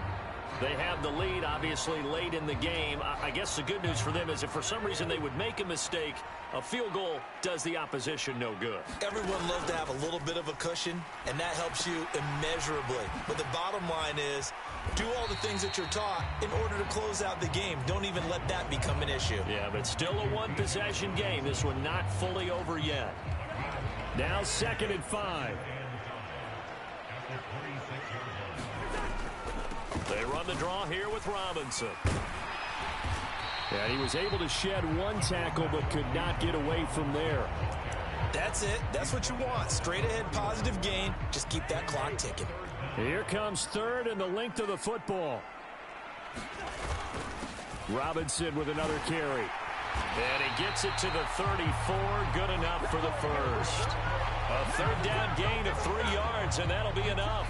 They have the lead, obviously, late in the game. I guess the good news for them is if for some reason they would make a mistake, a field goal does the opposition no good. Everyone loves to have a little bit of a cushion, and that helps you immeasurably. But the bottom line is, do all the things that you're taught in order to close out the game. Don't even let that become an issue. Yeah, but still a one-possession game. This one not fully over yet. Now 2nd and 5. They run the draw here with Robinson. And he was able to shed one tackle but could not get away from there. That's it. That's what you want. Straight ahead positive gain. Just keep that clock ticking. Here comes 3rd and the length of the football. Robinson with another carry. And he gets it to the 34. Good enough for the first. A 3rd down gain of 3 yards, and that'll be enough.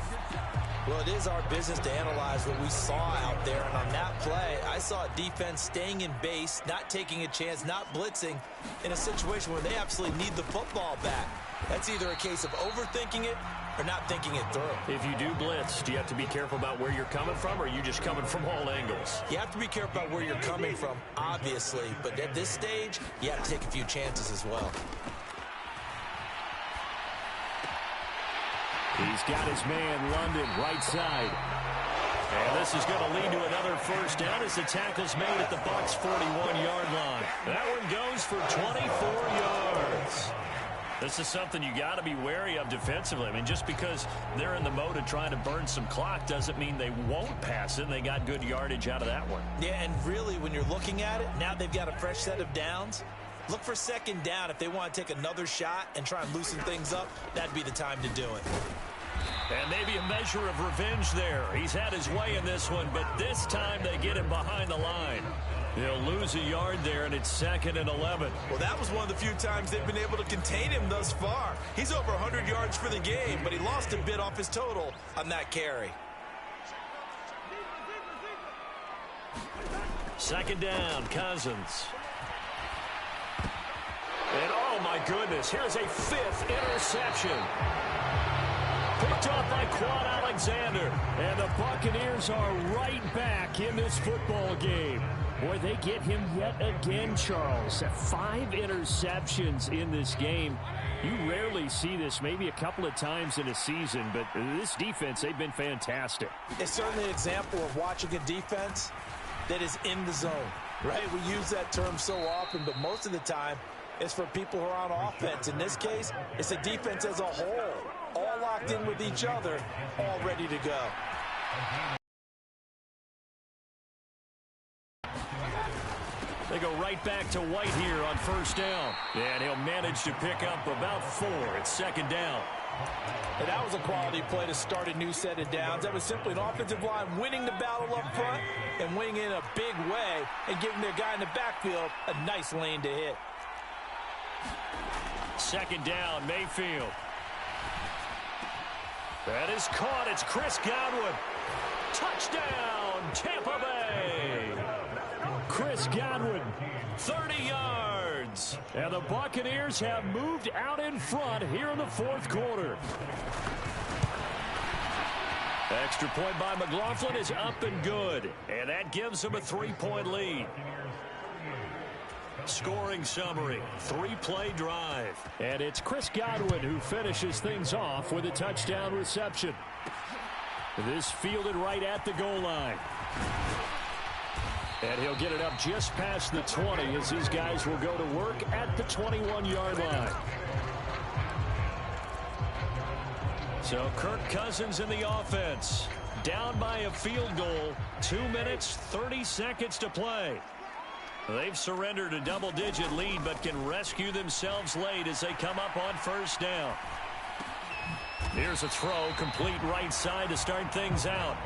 Well, it is our business to analyze what we saw out there. And on that play, I saw a defense staying in base, not taking a chance, not blitzing in a situation where they absolutely need the football back. That's either a case of overthinking it or not thinking it through. If you do blitz, do you have to be careful about where you're coming from, or are you just coming from all angles? You have to be careful about where you're coming from, obviously. But at this stage, you have to take a few chances as well. He's got his man, London, right side. And this is going to lead to another first down as the tackle's made at the Bucs' 41-yard line. That one goes for 24 yards. This is something you got to be wary of defensively. I mean, just because they're in the mode of trying to burn some clock doesn't mean they won't pass it. And they got good yardage out of that one. Yeah, and really, when you're looking at it, now they've got a fresh set of downs. Look for 2nd down. If they want to take another shot and try and loosen things up, that'd be the time to do it. And maybe a measure of revenge there. He's had his way in this one, but this time they get him behind the line. They'll lose a yard there, and it's 2nd and 11. Well, that was one of the few times they've been able to contain him thus far. He's over 100 yards for the game, but he lost a bit off his total on that carry. 2nd down, Cousins. And, oh, my goodness, here's a 5th interception. Picked off by Quan Alexander. And the Buccaneers are right back in this football game. Boy, they get him yet again, Charles. 5 interceptions in this game. You rarely see this, maybe a couple of times in a season, but this defense, they've been fantastic. It's certainly an example of watching a defense that is in the zone, right? We use that term so often, but most of the time, it's for people who are on offense. In this case, it's a defense as a whole, all locked in with each other, all ready to go. They go right back to White here on 1st down. And he'll manage to pick up about 4 at 2nd down. And that was a quality play to start a new set of downs. That was simply an offensive line winning the battle up front and winning in a big way and giving their guy in the backfield a nice lane to hit. 2nd down, Mayfield. That is caught. It's Chris Godwin. Touchdown, Tampa Bay. Chris Godwin. 30 yards. And the Buccaneers have moved out in front here in the 4th quarter. Extra point by McLaughlin is up and good. And that gives them a 3-point lead. Scoring summary, 3-play drive. And it's Chris Godwin who finishes things off with a touchdown reception. This fielded right at the goal line. And he'll get it up just past the 20 as these guys will go to work at the 21-yard line. So Kirk Cousins in the offense. Down by a field goal. 2 minutes, 30 seconds to play. They've surrendered a double-digit lead, but can rescue themselves late as they come up on 1st down. Here's a throw, complete right side to start things out.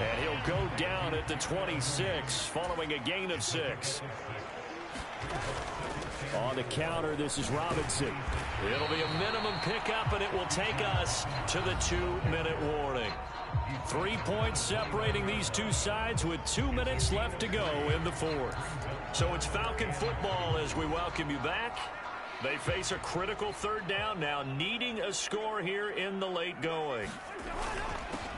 And he'll go down at the 26, following a gain of 6. On the counter, this is Robinson. It'll be a minimum pickup, and it will take us to the 2-minute warning. 3 points separating these two sides with 2 minutes left to go in the fourth. So it's Falcon football as we welcome you back. They face a critical third down now, needing a score here in the late going.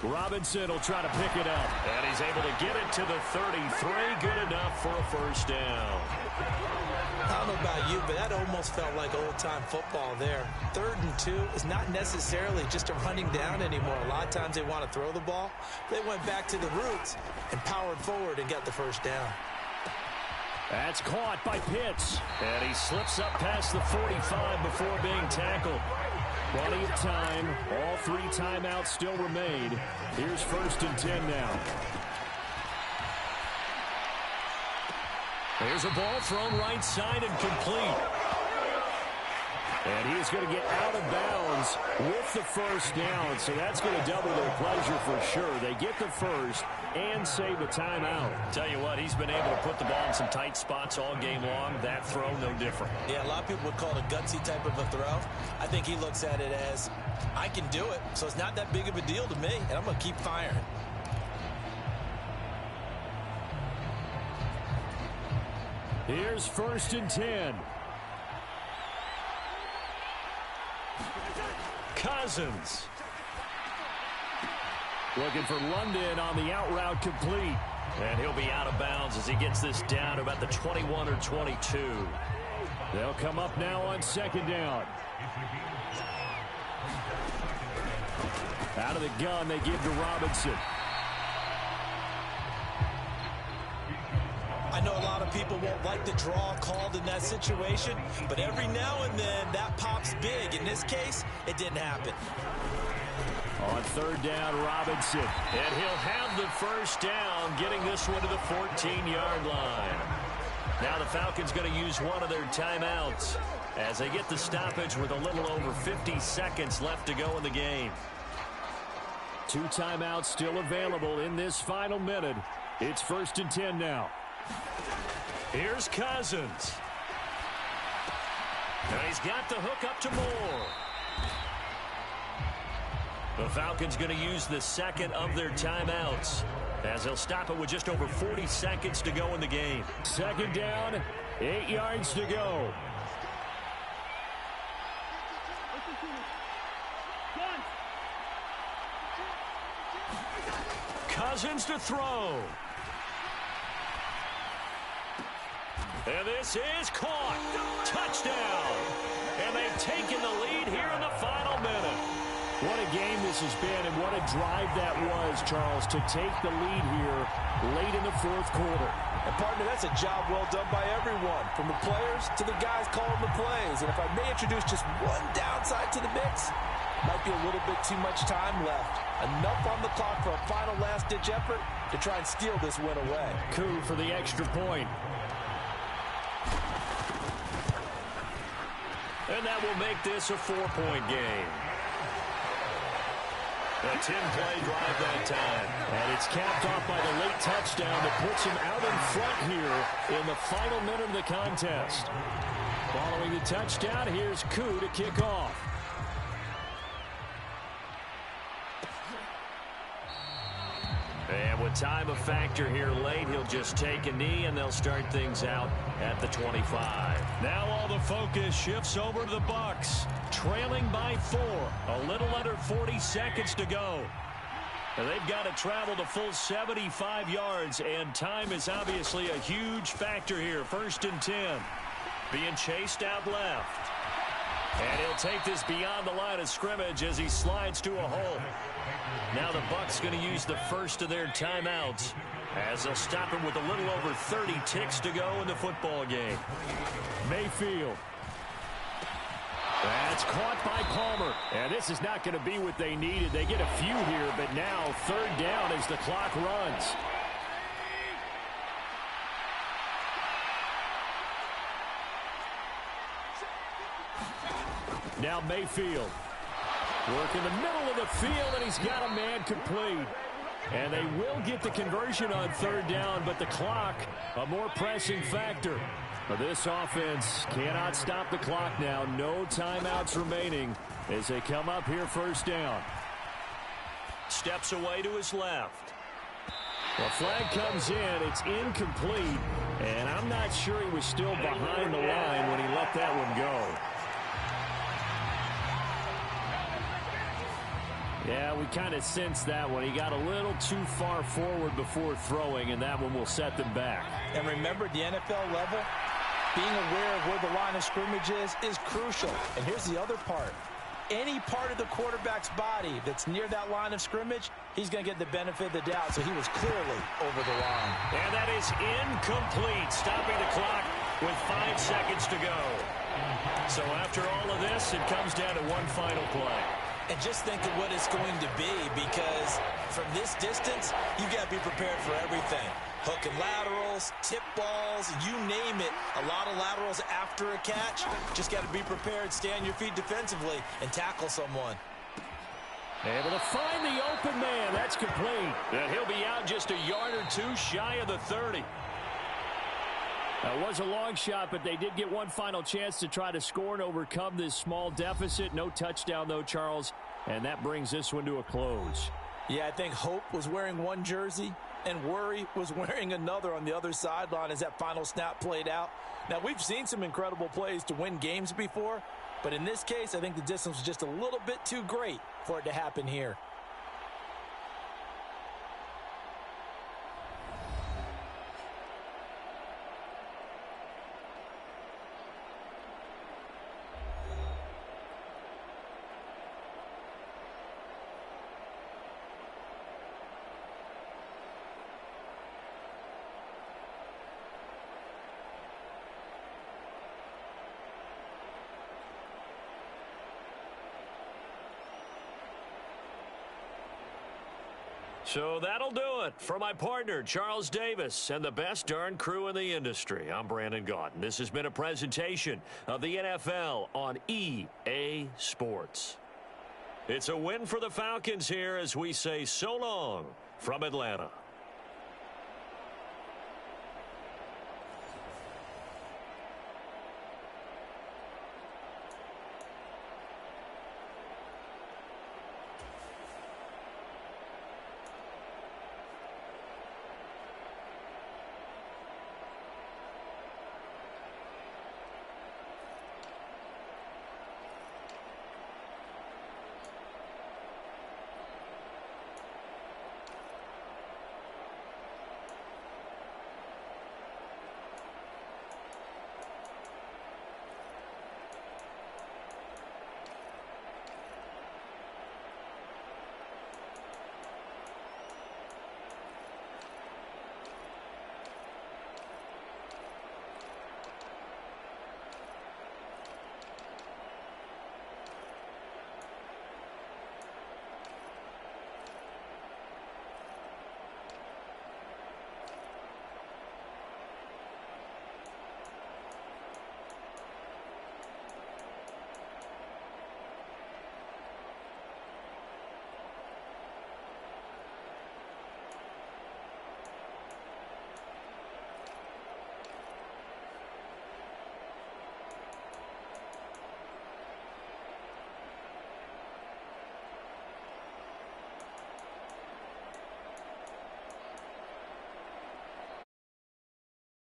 Robinson will try to pick it up. And he's able to get it to the 33. Good enough for a first down. I don't know about you, but that almost felt like old-time football there. 3rd and 2 is not necessarily just a running down anymore. A lot of times they want to throw the ball. They went back to the roots and powered forward and got the first down. That's caught by Pitts. And he slips up past the 45 before being tackled. Plenty of time. All 3 timeouts still remain. Here's 1st and 10 now. There's a ball thrown right side and complete. And he is going to get out of bounds with the first down. So that's going to double their pleasure for sure. They get the first and save a timeout. Tell you what, he's been able to put the ball in some tight spots all game long. That throw, no different. Yeah, a lot of people would call it a gutsy type of a throw. I think he looks at it as, I can do it, so it's not that big of a deal to me, and I'm going to keep firing. Here's 1st and 10. Cousins. Looking for London on the out route complete. And he'll be out of bounds as he gets this down to about the 21 or 22. They'll come up now on 2nd down. Out of the gun, they give to Robinson. I know a lot of people won't like the draw called in that situation, but every now and then that pops big. In this case, it didn't happen. On 3rd down, Robinson. And he'll have the first down, getting this one to the 14-yard line. Now the Falcons going to use one of their timeouts as they get the stoppage with a little over 50 seconds left to go in the game. 2 timeouts still available in this final minute. It's 1st and 10 now. Here's Cousins. And he's got the hook up to Moore. The Falcons going to use the second of their timeouts as they'll stop it with just over 40 seconds to go in the game. 2nd down, 8 yards to go. Cousins to throw. And this is caught. Touchdown. And they've taken the lead here in the final minute. What a game this has been, and what a drive that was, Charles, to take the lead here late in the 4th quarter. And, partner, that's a job well done by everyone, from the players to the guys calling the plays. And if I may introduce just one downside to the mix, might be a little bit too much time left. Enough on the clock for a final last-ditch effort to try and steal this win away. Coup for the extra point. And that will make this a 4-point game. A 10-play drive that time. And it's capped off by the late touchdown that puts him out in front here in the final minute of the contest. Following the touchdown, here's Coup to kick off. And with time a factor here late, he'll just take a knee, and they'll start things out at the 25. Now all the focus shifts over to the Bucs, trailing by 4. A little under 40 seconds to go. And they've got to travel the full 75 yards, and time is obviously a huge factor here. 1st and 10. Being chased out left. And he'll take this beyond the line of scrimmage as he slides to a hole. Now the Bucs going to use the first of their timeouts as they'll stop him with a little over 30 ticks to go in the football game. Mayfield. That's caught by Palmer. And this is not going to be what they needed. They get a few here, but now 3rd down as the clock runs. Now Mayfield. Work in the middle of the field, and he's got a man complete. And they will get the conversion on 3rd down, but the clock, a more pressing factor. Well, this offense cannot stop the clock now. No timeouts remaining as they come up here first down. Steps away to his left. The flag comes in. It's incomplete. And I'm not sure he was still behind the line when he let that one go. Yeah, we kind of sensed that one. He got a little too far forward before throwing, and that one will set them back. And remember, the NFL level, being aware of where the line of scrimmage is crucial. And here's the other part. Any part of the quarterback's body that's near that line of scrimmage, he's going to get the benefit of the doubt. So he was clearly over the line. And that is incomplete, stopping the clock with 5 seconds to go. So after all of this, it comes down to one final play. And just think of what it's going to be, because from this distance, you've got to be prepared for everything. Hook and laterals, tip balls, you name it. A lot of laterals after a catch. Just got to be prepared, stay on your feet defensively, and tackle someone. Able to find the open man. That's complete. And he'll be out just a yard or two shy of the 30. That was a long shot, but they did get one final chance to try to score and overcome this small deficit. No touchdown, though, Charles, and that brings this one to a close. Yeah, I think Hope was wearing one jersey and Worry was wearing another on the other sideline as that final snap played out. Now, we've seen some incredible plays to win games before, but in this case, I think the distance was just a little bit too great for it to happen here. So that'll do it. For my partner, Charles Davis, and the best darn crew in the industry, I'm Brandon Gaudin. This has been a presentation of the NFL on EA Sports. It's a win for the Falcons here as we say so long from Atlanta.